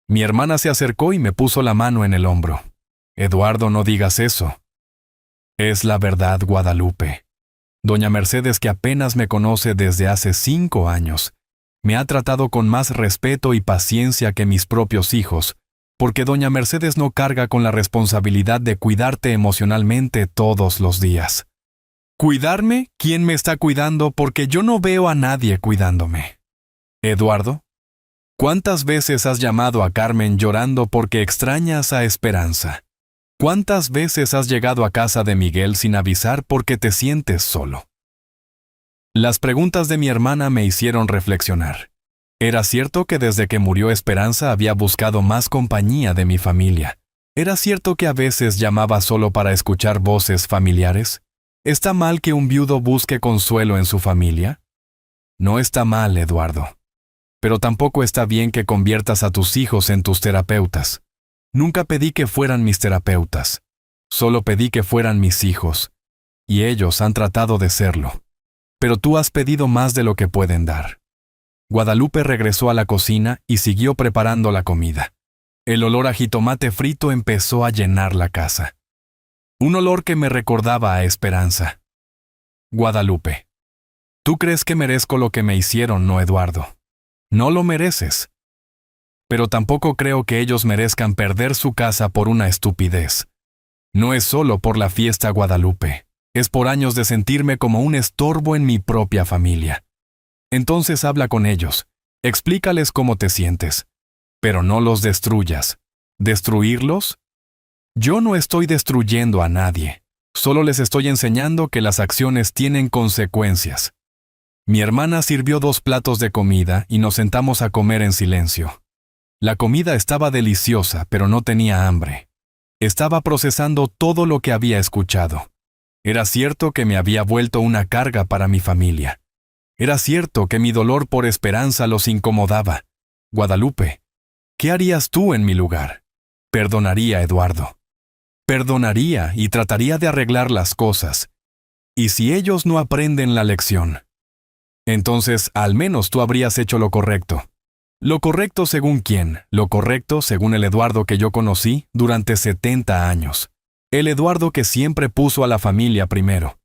Mi hermana se acercó y me puso la mano en el hombro. «Eduardo, no digas eso. Es la verdad, Guadalupe. Doña Mercedes, que apenas me conoce desde hace 5 años, me ha tratado con más respeto y paciencia que mis propios hijos, porque doña Mercedes no carga con la responsabilidad de cuidarte emocionalmente todos los días». «¿Cuidarme? ¿Quién me está cuidando? Porque yo no veo a nadie cuidándome». «Eduardo, ¿cuántas veces has llamado a Carmen llorando porque extrañas a Esperanza? ¿Cuántas veces has llegado a casa de Miguel sin avisar porque te sientes solo?» Las preguntas de mi hermana me hicieron reflexionar. Era cierto que desde que murió Esperanza había buscado más compañía de mi familia. Era cierto que a veces llamaba solo para escuchar voces familiares. ¿Está mal que un viudo busque consuelo en su familia? No está mal, Eduardo. Pero tampoco está bien que conviertas a tus hijos en tus terapeutas. Nunca pedí que fueran mis terapeutas. Solo pedí que fueran mis hijos. Y ellos han tratado de serlo. Pero tú has pedido más de lo que pueden dar. Guadalupe regresó a la cocina y siguió preparando la comida. El olor a jitomate frito empezó a llenar la casa. Un olor que me recordaba a esperanza. Guadalupe, tú crees que merezco lo que me hicieron, ¿no, Eduardo? No lo mereces. Pero tampoco creo que ellos merezcan perder su casa por una estupidez. No es solo por la fiesta, Guadalupe. Es por años de sentirme como un estorbo en mi propia familia. Entonces habla con ellos. Explícales cómo te sientes. Pero no los destruyas. ¿Destruirlos? Yo no estoy destruyendo a nadie. Solo les estoy enseñando que las acciones tienen consecuencias. Mi hermana sirvió 2 platos de comida y nos sentamos a comer en silencio. La comida estaba deliciosa, pero no tenía hambre. Estaba procesando todo lo que había escuchado. Era cierto que me había vuelto una carga para mi familia. Era cierto que mi dolor por esperanza los incomodaba. Guadalupe, ¿qué harías tú en mi lugar? Perdonaría a Eduardo. Perdonaría y trataría de arreglar las cosas. ¿Y si ellos no aprenden la lección? Entonces, al menos tú habrías hecho lo correcto. ¿Lo correcto según quién? Lo correcto según el Eduardo que yo conocí durante 70 años. El Eduardo que siempre puso a la familia primero.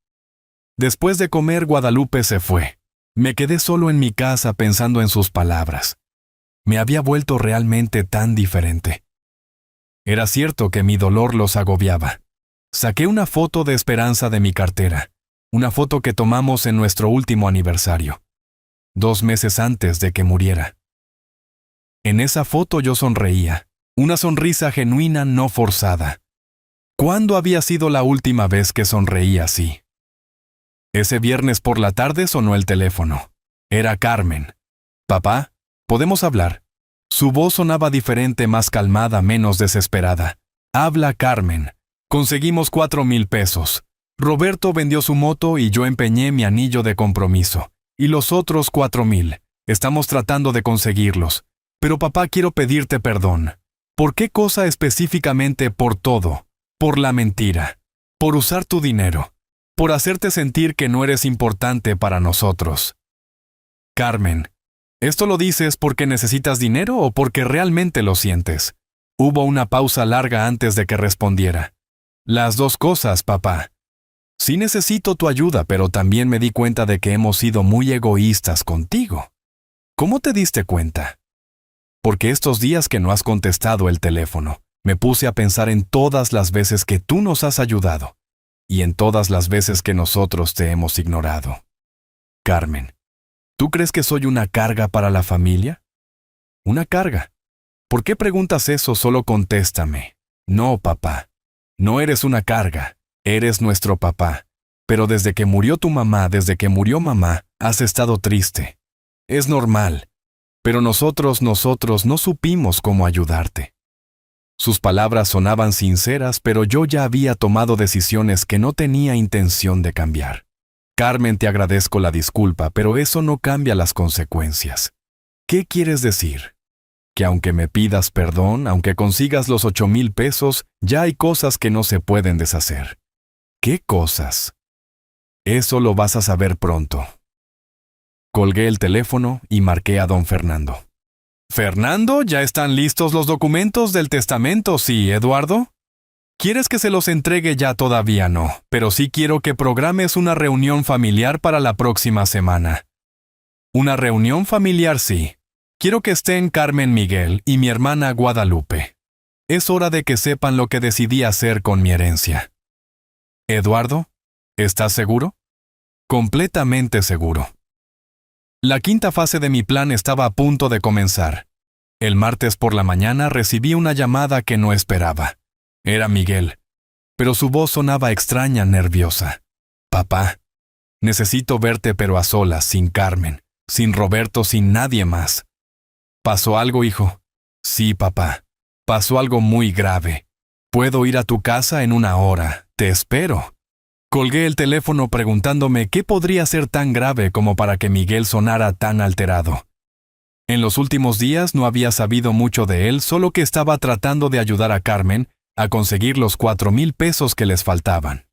Después de comer, Guadalupe se fue. Me quedé solo en mi casa pensando en sus palabras. Me había vuelto realmente tan diferente. Era cierto que mi dolor los agobiaba. Saqué una foto de Esperanza de mi cartera, una foto que tomamos en nuestro último aniversario, 2 meses antes de que muriera. En esa foto yo sonreía, una sonrisa genuina no forzada. ¿Cuándo había sido la última vez que sonreí así? Ese viernes por la tarde sonó el teléfono. Era Carmen. «Papá, ¿podemos hablar?» Su voz sonaba diferente, más calmada, menos desesperada. «Habla, Carmen. Conseguimos 4,000 pesos. Roberto vendió su moto y yo empeñé mi anillo de compromiso. Y los otros 4,000. Estamos tratando de conseguirlos. Pero papá, quiero pedirte perdón. ¿Por qué cosa específicamente? Por todo. Por la mentira. Por usar tu dinero. Por hacerte sentir que no eres importante para nosotros». Carmen, ¿esto lo dices porque necesitas dinero o porque realmente lo sientes? Hubo una pausa larga antes de que respondiera. Las 2 cosas, papá. Sí necesito tu ayuda, pero también me di cuenta de que hemos sido muy egoístas contigo. ¿Cómo te diste cuenta? Porque estos días que no has contestado el teléfono, me puse a pensar en todas las veces que tú nos has ayudado y en todas las veces que nosotros te hemos ignorado. Carmen, ¿tú crees que soy una carga para la familia? ¿Una carga? ¿Por qué preguntas eso? Solo contéstame. No, papá. No eres una carga. Eres nuestro papá. Pero desde que murió tu mamá, desde que murió mamá, has estado triste. Es normal. Pero nosotros no supimos cómo ayudarte. Sus palabras sonaban sinceras, pero yo ya había tomado decisiones que no tenía intención de cambiar. Carmen, te agradezco la disculpa, pero eso no cambia las consecuencias. ¿Qué quieres decir? Que aunque me pidas perdón, aunque consigas los 8,000 pesos, ya hay cosas que no se pueden deshacer. ¿Qué cosas? Eso lo vas a saber pronto. Colgué el teléfono y marqué a don Fernando. «Fernando, ¿ya están listos los documentos del testamento? Sí, Eduardo. ¿Quieres que se los entregue ya? Todavía no, pero sí quiero que programes una reunión familiar para la próxima semana». «Una reunión familiar, sí. Quiero que estén Carmen, Miguel y mi hermana Guadalupe. Es hora de que sepan lo que decidí hacer con mi herencia». «Eduardo, ¿estás seguro?» «Completamente seguro». La 5ª fase de mi plan estaba a punto de comenzar. El martes por la mañana recibí una llamada que no esperaba. Era Miguel, pero su voz sonaba extraña, nerviosa. «Papá, necesito verte, pero a solas, sin Carmen, sin Roberto, sin nadie más». «¿Pasó algo, hijo?» «Sí, papá. Pasó algo muy grave. Puedo ir a tu casa en 1 hora. Te espero». Colgué el teléfono preguntándome qué podría ser tan grave como para que Miguel sonara tan alterado. En los últimos días no había sabido mucho de él, solo que estaba tratando de ayudar a Carmen a conseguir los 4,000 pesos que les faltaban.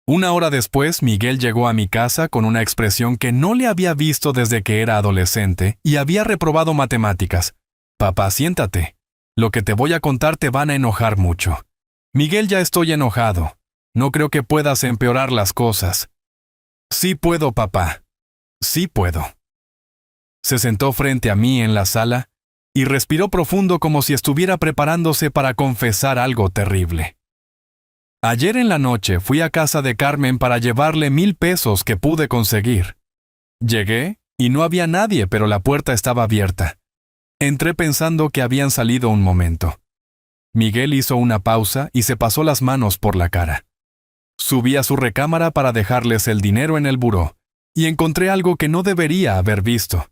Una hora después, Miguel llegó a mi casa con una expresión que no le había visto desde que era adolescente y había reprobado matemáticas. Papá, siéntate. Lo que te voy a contar te van a enojar mucho. Miguel, ya estoy enojado. No creo que puedas empeorar las cosas. Sí puedo, papá. Sí puedo. Se sentó frente a mí en la sala y respiró profundo como si estuviera preparándose para confesar algo terrible. Ayer en la noche fui a casa de Carmen para llevarle 1,000 pesos que pude conseguir. Llegué y no había nadie, pero la puerta estaba abierta. Entré pensando que habían salido un momento. Miguel hizo una pausa y se pasó las manos por la cara. Subí a su recámara para dejarles el dinero en el buró y encontré algo que no debería haber visto.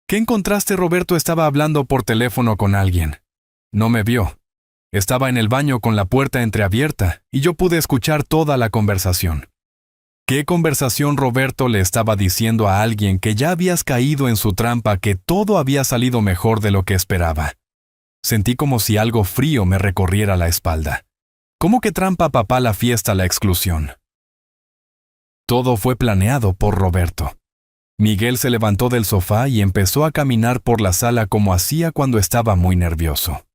¿Qué encontraste? Roberto estaba hablando por teléfono con alguien. No me vio. Estaba en el baño con la puerta entreabierta y yo pude escuchar toda la conversación. ¿Qué conversación? Roberto le estaba diciendo a alguien que ya habías caído en su trampa, que todo había salido mejor de lo que esperaba. Sentí como si algo frío me recorriera la espalda. ¿Cómo que trampa, papá? La fiesta, la exclusión. Todo fue planeado por Roberto. Miguel se levantó del sofá y empezó a caminar por la sala como hacía cuando estaba muy nervioso.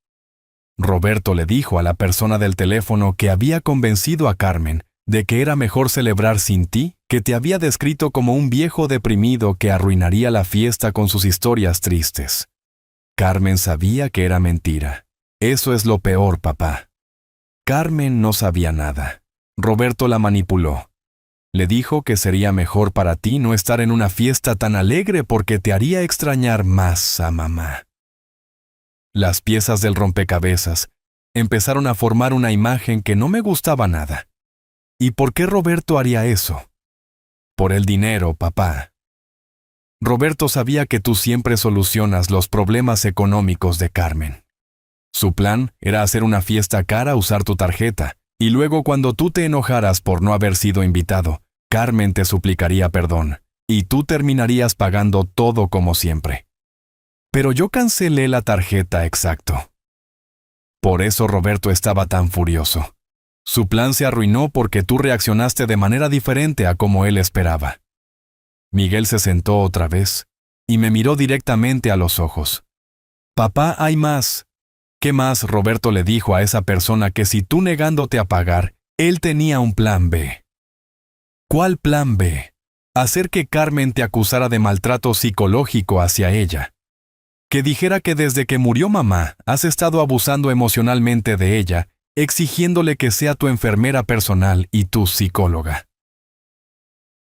Roberto le dijo a la persona del teléfono que había convencido a Carmen de que era mejor celebrar sin ti, que te había descrito como un viejo deprimido que arruinaría la fiesta con sus historias tristes. Carmen sabía que era mentira. Eso es lo peor, papá. Carmen no sabía nada. Roberto la manipuló. Le dijo que sería mejor para ti no estar en una fiesta tan alegre porque te haría extrañar más a mamá. Las piezas del rompecabezas empezaron a formar una imagen que no me gustaba nada. ¿Y por qué Roberto haría eso? Por el dinero, papá. Roberto sabía que tú siempre solucionas los problemas económicos de Carmen. Su plan era hacer una fiesta cara, usar tu tarjeta, y luego cuando tú te enojaras por no haber sido invitado, Carmen te suplicaría perdón, y tú terminarías pagando todo como siempre. Pero yo cancelé la tarjeta, exacto. Por eso Roberto estaba tan furioso. Su plan se arruinó porque tú reaccionaste de manera diferente a como él esperaba. Miguel se sentó otra vez y me miró directamente a los ojos. Papá, hay más. ¿Qué más? Roberto le dijo a esa persona que si tú negándote a pagar, él tenía un plan B. ¿Cuál plan B? Hacer que Carmen te acusara de maltrato psicológico hacia ella. Que dijera que desde que murió mamá has estado abusando emocionalmente de ella, exigiéndole que sea tu enfermera personal y tu psicóloga.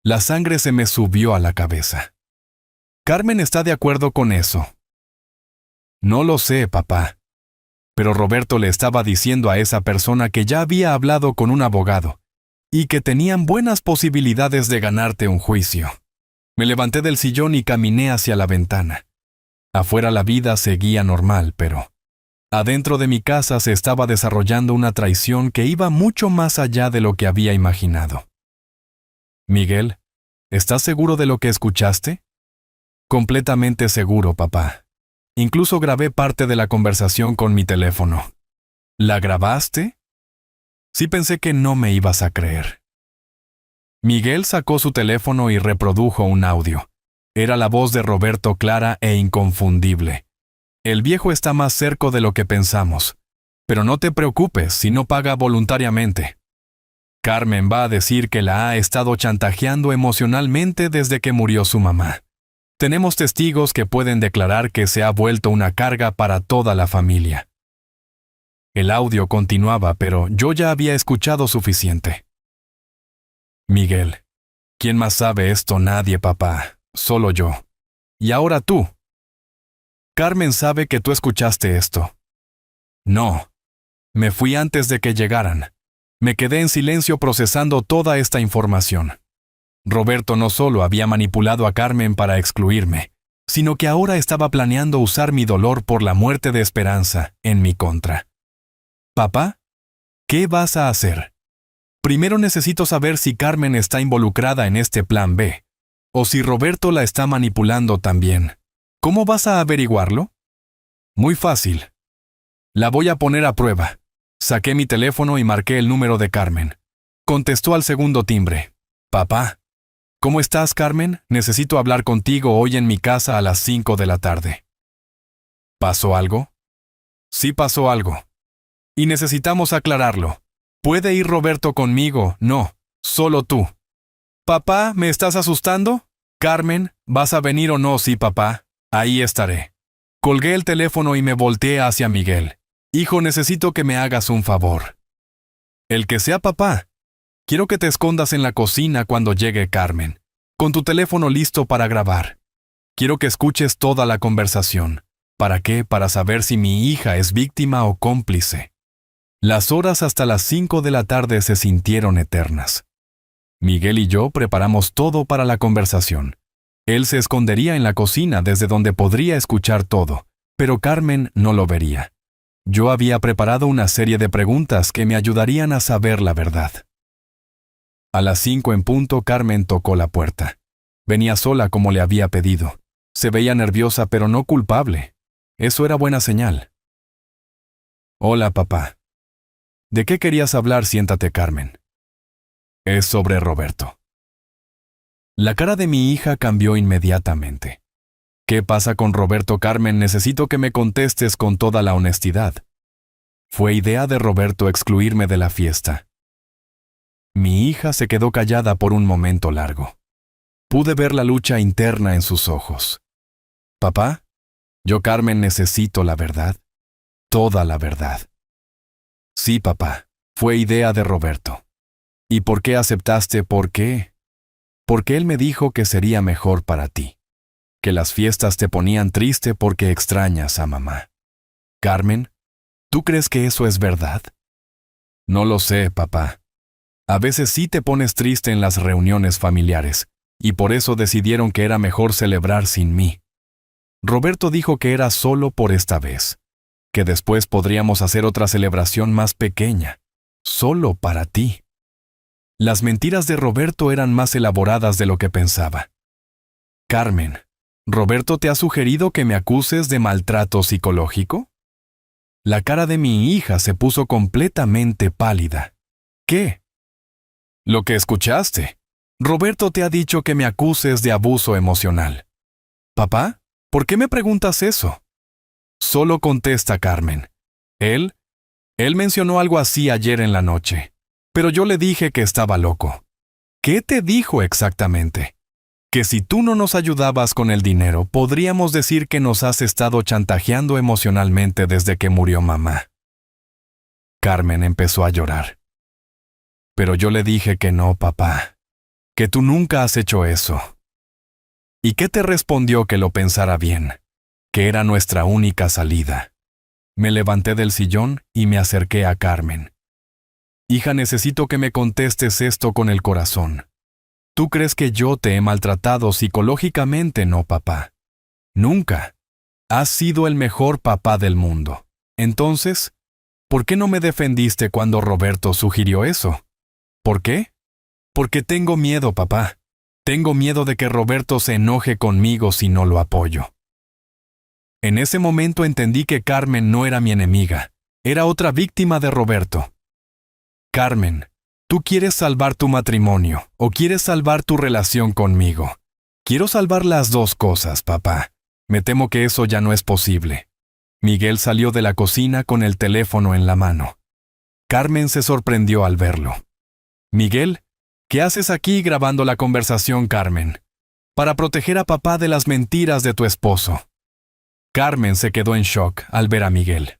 La sangre se me subió a la cabeza. Carmen está de acuerdo con eso. No lo sé, papá. Pero Roberto le estaba diciendo a esa persona que ya había hablado con un abogado y que tenían buenas posibilidades de ganarte un juicio. Me levanté del sillón y caminé hacia la ventana. Afuera la vida seguía normal, pero adentro de mi casa se estaba desarrollando una traición que iba mucho más allá de lo que había imaginado. Miguel, ¿estás seguro de lo que escuchaste? Completamente seguro, papá. Incluso grabé parte de la conversación con mi teléfono. ¿La grabaste? Sí, pensé que no me ibas a creer. Miguel sacó su teléfono y reprodujo un audio. Era la voz de Roberto, clara e inconfundible. El viejo está más cerca de lo que pensamos. Pero no te preocupes si no paga voluntariamente. Carmen va a decir que la ha estado chantajeando emocionalmente desde que murió su mamá. Tenemos testigos que pueden declarar que se ha vuelto una carga para toda la familia. El audio continuaba, pero yo ya había escuchado suficiente. Miguel, ¿quién más sabe esto? Nadie, papá. Solo yo. Y ahora tú. Carmen sabe que tú escuchaste esto. No. Me fui antes de que llegaran. Me quedé en silencio procesando toda esta información. Roberto no solo había manipulado a Carmen para excluirme, sino que ahora estaba planeando usar mi dolor por la muerte de Esperanza en mi contra. Papá, ¿qué vas a hacer? Primero necesito saber si Carmen está involucrada en este plan B, o si Roberto la está manipulando también. ¿Cómo vas a averiguarlo? Muy fácil. La voy a poner a prueba. Saqué mi teléfono y marqué el número de Carmen. Contestó al segundo timbre. Papá. ¿Cómo estás, Carmen? Necesito hablar contigo hoy en mi casa a las 5 de la tarde. ¿Pasó algo? Sí pasó algo. Y necesitamos aclararlo. ¿Puede ir Roberto conmigo? No, solo tú. Papá, ¿me estás asustando? Carmen, ¿vas a venir o no? Sí, papá. Ahí estaré. Colgué el teléfono y me volteé hacia Miguel. Hijo, necesito que me hagas un favor. El que sea papá. Quiero que te escondas en la cocina cuando llegue Carmen, con tu teléfono listo para grabar. Quiero que escuches toda la conversación. ¿Para qué? Para saber si mi hija es víctima o cómplice. Las horas hasta las 5 de la tarde se sintieron eternas. Miguel y yo preparamos todo para la conversación. Él se escondería en la cocina desde donde podría escuchar todo, pero Carmen no lo vería. Yo había preparado una serie de preguntas que me ayudarían a saber la verdad. A las 5 en punto, Carmen tocó la puerta. Venía sola como le había pedido. Se veía nerviosa pero no culpable. Eso era buena señal. Hola, papá. ¿De qué querías hablar? Siéntate, Carmen. Es sobre Roberto. La cara de mi hija cambió inmediatamente. ¿Qué pasa con Roberto, Carmen? Necesito que me contestes con toda la honestidad. Fue idea de Roberto excluirme de la fiesta. Mi hija se quedó callada por un momento largo. Pude ver la lucha interna en sus ojos. Papá, yo, Carmen, necesito la verdad. Toda la verdad. Sí, papá, fue idea de Roberto. ¿Y por qué aceptaste? ¿Por qué? Porque él me dijo que sería mejor para ti. Que las fiestas te ponían triste porque extrañas a mamá. Carmen, ¿tú crees que eso es verdad? No lo sé, papá. A veces sí te pones triste en las reuniones familiares, y por eso decidieron que era mejor celebrar sin mí. Roberto dijo que era solo por esta vez, que después podríamos hacer otra celebración más pequeña, solo para ti. Las mentiras de Roberto eran más elaboradas de lo que pensaba. Carmen, ¿Roberto te ha sugerido que me acuses de maltrato psicológico? La cara de mi hija se puso completamente pálida. ¿Qué? Lo que escuchaste. Roberto te ha dicho que me acuses de abuso emocional. ¿Papá? ¿Por qué me preguntas eso? Solo contesta, Carmen. Él mencionó algo así ayer en la noche, pero yo le dije que estaba loco. ¿Qué te dijo exactamente? Que si tú no nos ayudabas con el dinero, podríamos decir que nos has estado chantajeando emocionalmente desde que murió mamá. Carmen empezó a llorar. Pero yo le dije que no, papá, que tú nunca has hecho eso. ¿Y qué te respondió? Que lo pensara bien, que era nuestra única salida. Me levanté del sillón y me acerqué a Carmen. Hija, necesito que me contestes esto con el corazón. ¿Tú crees que yo te he maltratado psicológicamente? No, papá. Nunca. Has sido el mejor papá del mundo. Entonces, ¿por qué no me defendiste cuando Roberto sugirió eso? ¿Por qué? Porque tengo miedo, papá. Tengo miedo de que Roberto se enoje conmigo si no lo apoyo. En ese momento entendí que Carmen no era mi enemiga, era otra víctima de Roberto. Carmen, ¿tú quieres salvar tu matrimonio o quieres salvar tu relación conmigo? Quiero salvar las dos cosas, papá. Me temo que eso ya no es posible. Miguel salió de la cocina con el teléfono en la mano. Carmen se sorprendió al verlo. Miguel, ¿qué haces aquí grabando la conversación, Carmen? Para proteger a papá de las mentiras de tu esposo. Carmen se quedó en shock al ver a Miguel.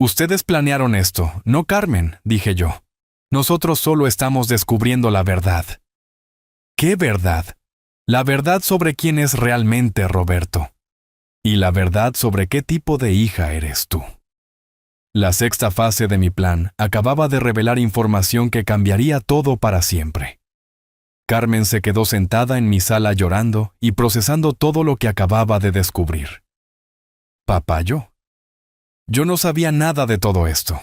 ¿Ustedes planearon esto, no, Carmen?, dije yo. Nosotros solo estamos descubriendo la verdad. ¿Qué verdad? La verdad sobre quién es realmente Roberto. Y la verdad sobre qué tipo de hija eres tú. La sexta fase de mi plan acababa de revelar información que cambiaría todo para siempre. Carmen se quedó sentada en mi sala llorando y procesando todo lo que acababa de descubrir. Papá, yo no sabía nada de todo esto.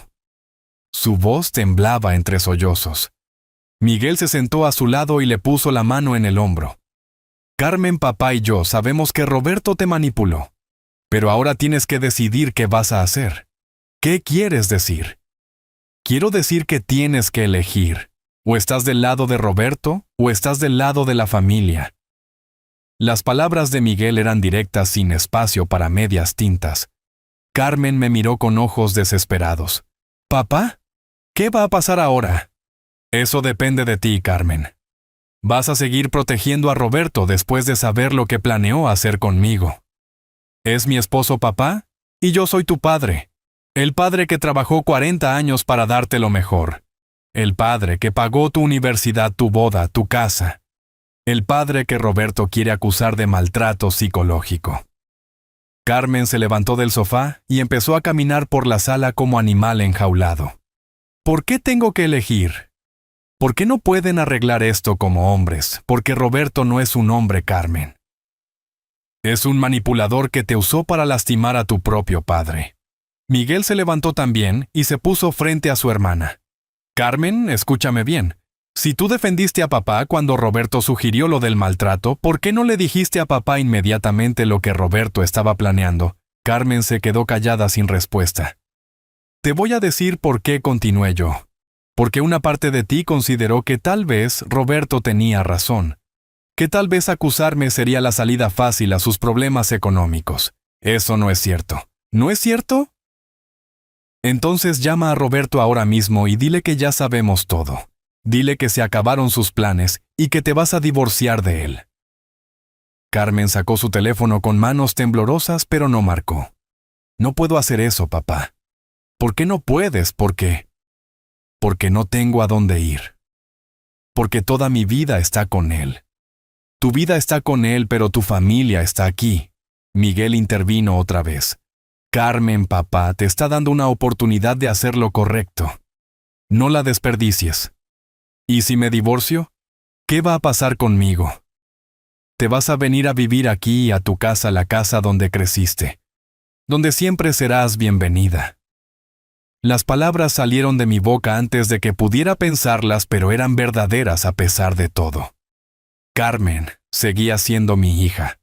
Su voz temblaba entre sollozos. Miguel se sentó a su lado y le puso la mano en el hombro. Carmen, papá y yo sabemos que Roberto te manipuló. Pero ahora tienes que decidir qué vas a hacer. ¿Qué quieres decir? Quiero decir que tienes que elegir. O estás del lado de Roberto, o estás del lado de la familia. Las palabras de Miguel eran directas sin espacio para medias tintas. Carmen me miró con ojos desesperados. ¿Papá? ¿Qué va a pasar ahora? Eso depende de ti, Carmen. Vas a seguir protegiendo a Roberto después de saber lo que planeó hacer conmigo. Es mi esposo, papá, y yo soy tu padre. El padre que trabajó 40 años para darte lo mejor. El padre que pagó tu universidad, tu boda, tu casa. El padre que Roberto quiere acusar de maltrato psicológico. Carmen se levantó del sofá y empezó a caminar por la sala como animal enjaulado. ¿Por qué tengo que elegir? ¿Por qué no pueden arreglar esto como hombres? Porque Roberto no es un hombre, Carmen. Es un manipulador que te usó para lastimar a tu propio padre. Miguel se levantó también y se puso frente a su hermana. Carmen, escúchame bien. Si tú defendiste a papá cuando Roberto sugirió lo del maltrato, ¿por qué no le dijiste a papá inmediatamente lo que Roberto estaba planeando? Carmen se quedó callada sin respuesta. Te voy a decir por qué continué yo. Porque una parte de ti consideró que tal vez Roberto tenía razón. Que tal vez acusarme sería la salida fácil a sus problemas económicos. Eso no es cierto. ¿No es cierto? Entonces llama a Roberto ahora mismo y dile que ya sabemos todo. Dile que se acabaron sus planes y que te vas a divorciar de él. Carmen sacó su teléfono con manos temblorosas, pero no marcó. No puedo hacer eso, papá. ¿Por qué no puedes? ¿Por qué? Porque no tengo a dónde ir. Porque toda mi vida está con él. Tu vida está con él, pero tu familia está aquí. Miguel intervino otra vez. Carmen, papá, te está dando una oportunidad de hacer lo correcto. No la desperdicies. ¿Y si me divorcio? ¿Qué va a pasar conmigo? Te vas a venir a vivir aquí, a tu casa, la casa donde creciste. Donde siempre serás bienvenida. Las palabras salieron de mi boca antes de que pudiera pensarlas, pero eran verdaderas a pesar de todo. Carmen seguía siendo mi hija.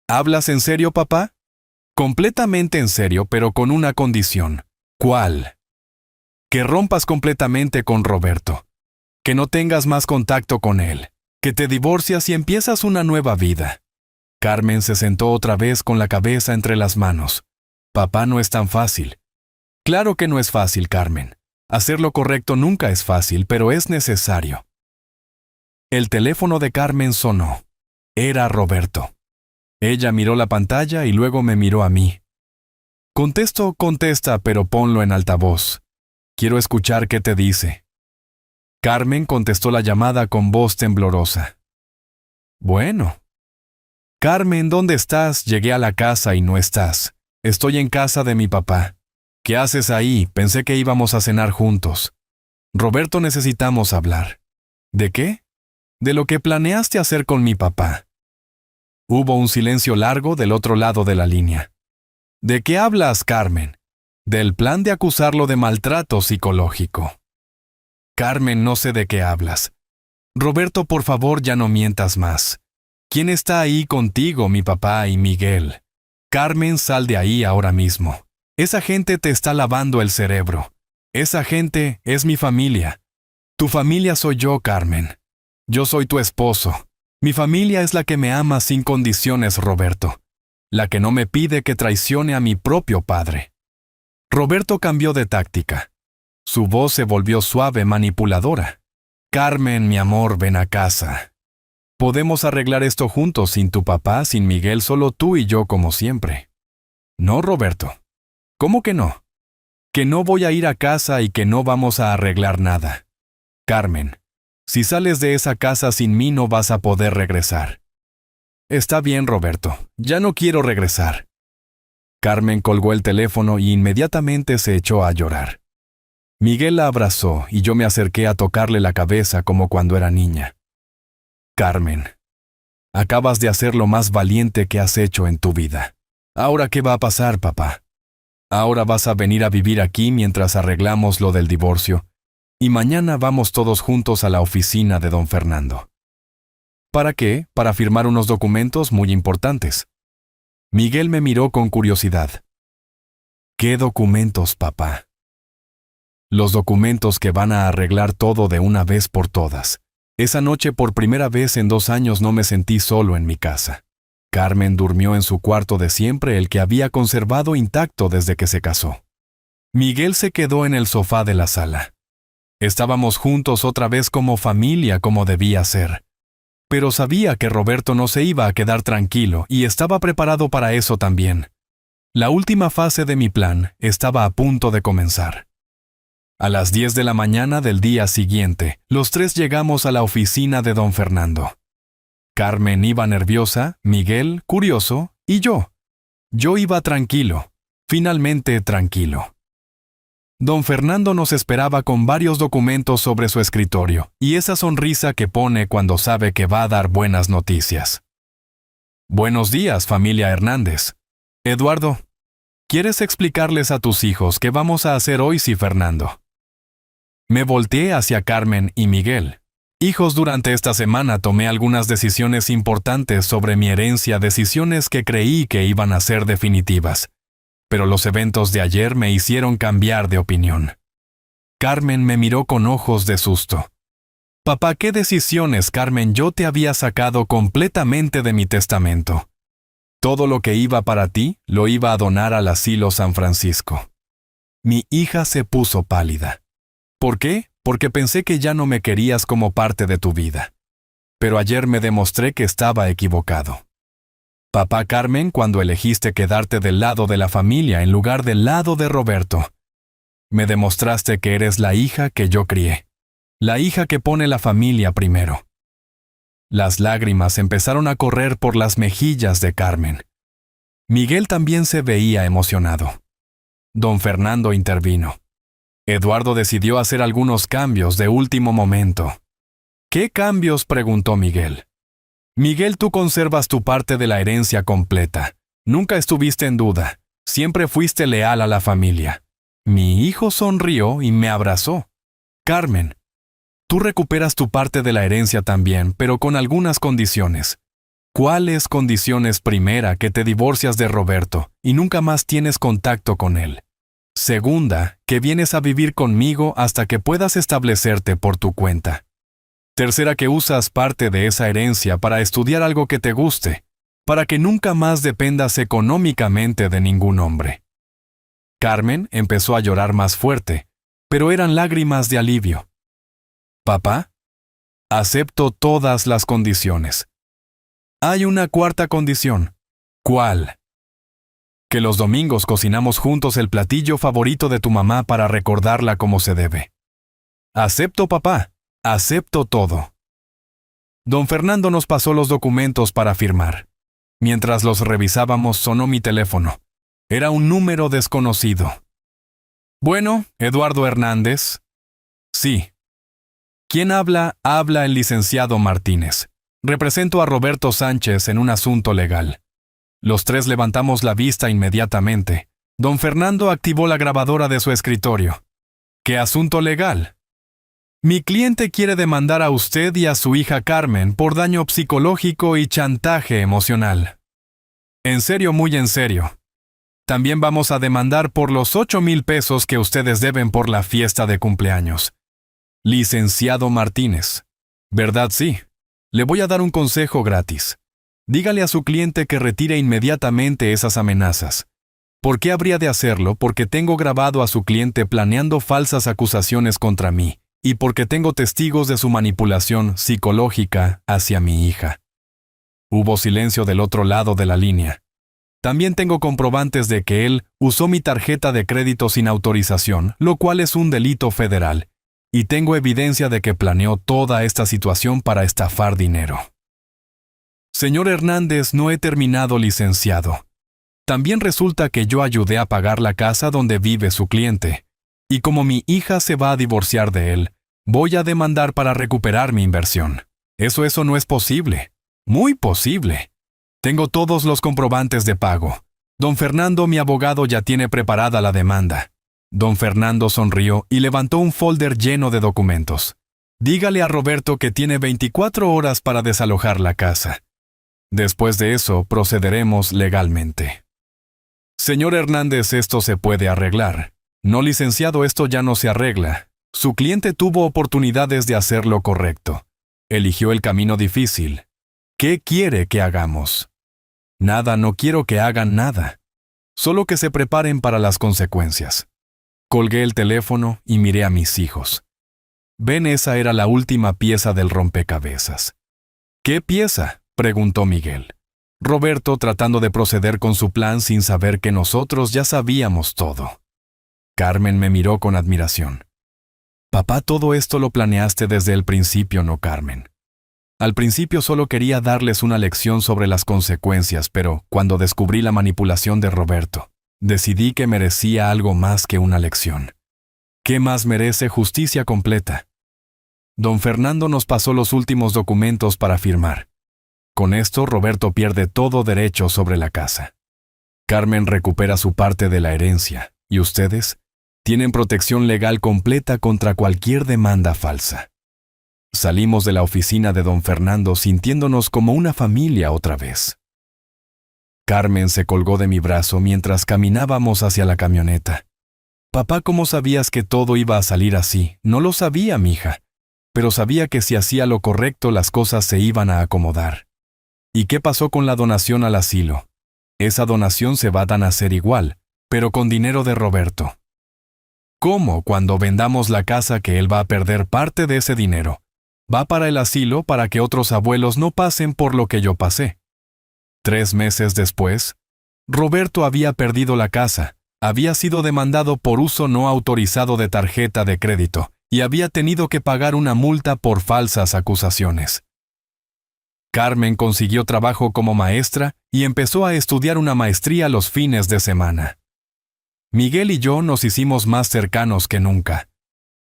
¿Hablas en serio, papá? Completamente en serio, pero con una condición. ¿Cuál? Que rompas completamente con Roberto. Que no tengas más contacto con él. Que te divorcias y empiezas una nueva vida. Carmen se sentó otra vez con la cabeza entre las manos. Papá, no es tan fácil. Claro que no es fácil, Carmen. Hacer lo correcto nunca es fácil, pero es necesario. El teléfono de Carmen sonó. Era Roberto. Ella miró la pantalla y luego me miró a mí. Contesta, pero ponlo en altavoz. Quiero escuchar qué te dice. Carmen contestó la llamada con voz temblorosa. Bueno. Carmen, ¿dónde estás? Llegué a la casa y no estás. Estoy en casa de mi papá. ¿Qué haces ahí? Pensé que íbamos a cenar juntos. Roberto, necesitamos hablar. ¿De qué? De lo que planeaste hacer con mi papá. Hubo un silencio largo del otro lado de la línea. ¿De qué hablas, Carmen? Del plan de acusarlo de maltrato psicológico. Carmen, no sé de qué hablas. Roberto, por favor, ya no mientas más. ¿Quién está ahí contigo, mi papá y Miguel? Carmen, sal de ahí ahora mismo. Esa gente te está lavando el cerebro. Esa gente es mi familia. Tu familia soy yo, Carmen. Yo soy tu esposo. Mi familia es la que me ama sin condiciones, Roberto. La que no me pide que traicione a mi propio padre. Roberto cambió de táctica. Su voz se volvió suave, manipuladora. Carmen, mi amor, ven a casa. Podemos arreglar esto juntos, sin tu papá, sin Miguel, solo tú y yo como siempre. No, Roberto. ¿Cómo que no? Que no voy a ir a casa y que no vamos a arreglar nada. Carmen, si sales de esa casa sin mí no vas a poder regresar. Está bien, Roberto, ya no quiero regresar. Carmen colgó el teléfono y inmediatamente se echó a llorar. Miguel la abrazó y yo me acerqué a tocarle la cabeza como cuando era niña. Carmen, acabas de hacer lo más valiente que has hecho en tu vida. ¿Ahora qué va a pasar, papá? Ahora vas a venir a vivir aquí mientras arreglamos lo del divorcio, y mañana vamos todos juntos a la oficina de don Fernando. ¿Para qué? Para firmar unos documentos muy importantes. Miguel me miró con curiosidad. ¿Qué documentos, papá? Los documentos que van a arreglar todo de una vez por todas. Esa noche por primera vez en 2 años no me sentí solo en mi casa. Carmen durmió en su cuarto de siempre, el que había conservado intacto desde que se casó. Miguel se quedó en el sofá de la sala. Estábamos juntos otra vez como familia, como debía ser. Pero sabía que Roberto no se iba a quedar tranquilo y estaba preparado para eso también. La última fase de mi plan estaba a punto de comenzar. A las 10 de la mañana del día siguiente, los 3 llegamos a la oficina de don Fernando. Carmen iba nerviosa, Miguel curioso y yo. Yo iba tranquilo, finalmente tranquilo. Don Fernando nos esperaba con varios documentos sobre su escritorio y esa sonrisa que pone cuando sabe que va a dar buenas noticias. Buenos días, familia Hernández. Eduardo, ¿quieres explicarles a tus hijos qué vamos a hacer hoy, sí, Fernando? Me volteé hacia Carmen y Miguel. Hijos, durante esta semana tomé algunas decisiones importantes sobre mi herencia, decisiones que creí que iban a ser definitivas. Pero los eventos de ayer me hicieron cambiar de opinión. Carmen me miró con ojos de susto. Papá, ¿qué decisiones, Carmen? Yo te había sacado completamente de mi testamento. Todo lo que iba para ti, lo iba a donar al asilo San Francisco. Mi hija se puso pálida. ¿Por qué? Porque pensé que ya no me querías como parte de tu vida. Pero ayer me demostré que estaba equivocado. Papá, Carmen, cuando elegiste quedarte del lado de la familia en lugar del lado de Roberto, me demostraste que eres la hija que yo crié, la hija que pone la familia primero. Las lágrimas empezaron a correr por las mejillas de Carmen. Miguel también se veía emocionado. Don Fernando intervino. Eduardo decidió hacer algunos cambios de último momento. ¿Qué cambios?, preguntó Miguel. Miguel, tú conservas tu parte de la herencia completa. Nunca estuviste en duda. Siempre fuiste leal a la familia. Mi hijo sonrió y me abrazó. Carmen, tú recuperas tu parte de la herencia también, pero con algunas condiciones. ¿Cuáles condiciones? Primera, que te divorcias de Roberto y nunca más tienes contacto con él. Segunda, que vienes a vivir conmigo hasta que puedas establecerte por tu cuenta. Tercera, que usas parte de esa herencia para estudiar algo que te guste, para que nunca más dependas económicamente de ningún hombre. Carmen empezó a llorar más fuerte, pero eran lágrimas de alivio. Papá, acepto todas las condiciones. Hay una cuarta condición. ¿Cuál? Que los domingos cocinamos juntos el platillo favorito de tu mamá para recordarla como se debe. Acepto, papá. Acepto todo. Don Fernando nos pasó los documentos para firmar. Mientras los revisábamos, sonó mi teléfono. Era un número desconocido. Bueno, Eduardo Hernández. Sí. ¿Quién habla? Habla el licenciado Martínez. Represento a Roberto Sánchez en un asunto legal. Los 3 levantamos la vista inmediatamente. Don Fernando activó la grabadora de su escritorio. ¿Qué asunto legal? Mi cliente quiere demandar a usted y a su hija Carmen por daño psicológico y chantaje emocional. En serio, muy en serio. También vamos a demandar por los 8,000 pesos que ustedes deben por la fiesta de cumpleaños. Licenciado Martínez. ¿Verdad? Sí. Le voy a dar un consejo gratis. Dígale a su cliente que retire inmediatamente esas amenazas. ¿Por qué habría de hacerlo? Porque tengo grabado a su cliente planeando falsas acusaciones contra mí. Y porque tengo testigos de su manipulación psicológica hacia mi hija. Hubo silencio del otro lado de la línea. También tengo comprobantes de que él usó mi tarjeta de crédito sin autorización, lo cual es un delito federal, y tengo evidencia de que planeó toda esta situación para estafar dinero. Señor Hernández, no he terminado, licenciado. También resulta que yo ayudé a pagar la casa donde vive su cliente. Y como mi hija se va a divorciar de él, voy a demandar para recuperar mi inversión. Eso no es posible. Muy posible. Tengo todos los comprobantes de pago. Don Fernando, mi abogado, ya tiene preparada la demanda. Don Fernando sonrió y levantó un folder lleno de documentos. Dígale a Roberto que tiene 24 horas para desalojar la casa. Después de eso, procederemos legalmente. Señor Hernández, esto se puede arreglar. No, licenciado, esto ya no se arregla. Su cliente tuvo oportunidades de hacer lo correcto. Eligió el camino difícil. ¿Qué quiere que hagamos? Nada, no quiero que hagan nada. Solo que se preparen para las consecuencias. Colgué el teléfono y miré a mis hijos. Ven, esa era la última pieza del rompecabezas. ¿Qué pieza?, preguntó Miguel. Roberto tratando de proceder con su plan sin saber que nosotros ya sabíamos todo. Carmen me miró con admiración. Papá, todo esto lo planeaste desde el principio, ¿no, Carmen? Al principio solo quería darles una lección sobre las consecuencias, pero cuando descubrí la manipulación de Roberto, decidí que merecía algo más que una lección. ¿Qué más merece? Justicia completa. Don Fernando nos pasó los últimos documentos para firmar. Con esto, Roberto pierde todo derecho sobre la casa. Carmen recupera su parte de la herencia, y ustedes tienen protección legal completa contra cualquier demanda falsa. Salimos de la oficina de don Fernando sintiéndonos como una familia otra vez. Carmen se colgó de mi brazo mientras caminábamos hacia la camioneta. Papá, ¿cómo sabías que todo iba a salir así? No lo sabía, mija, pero sabía que si hacía lo correcto las cosas se iban a acomodar. ¿Y qué pasó con la donación al asilo? Esa donación se va a hacer igual, pero con dinero de Roberto. ¿Cómo? Cuando vendamos la casa, que él va a perder parte de ese dinero. Va para el asilo para que otros abuelos no pasen por lo que yo pasé. 3 meses después, Roberto había perdido la casa, había sido demandado por uso no autorizado de tarjeta de crédito y había tenido que pagar una multa por falsas acusaciones. Carmen consiguió trabajo como maestra y empezó a estudiar una maestría los fines de semana. Miguel y yo nos hicimos más cercanos que nunca.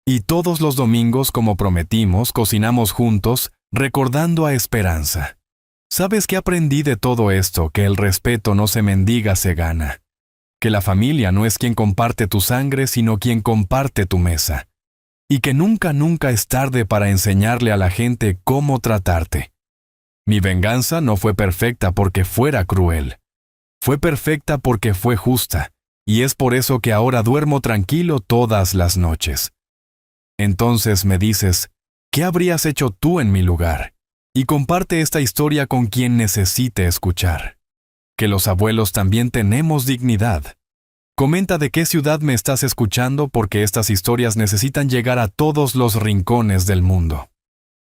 Y todos los domingos, como prometimos, cocinamos juntos, recordando a Esperanza. ¿Sabes qué aprendí de todo esto? Que el respeto no se mendiga, se gana. Que la familia no es quien comparte tu sangre, sino quien comparte tu mesa. Y que nunca es tarde para enseñarle a la gente cómo tratarte. Mi venganza no fue perfecta porque fuera cruel. Fue perfecta porque fue justa, y es por eso que ahora duermo tranquilo todas las noches. Entonces me dices, ¿qué habrías hecho tú en mi lugar? Y comparte esta historia con quien necesite escuchar. Que los abuelos también tenemos dignidad. Comenta de qué ciudad me estás escuchando, porque estas historias necesitan llegar a todos los rincones del mundo.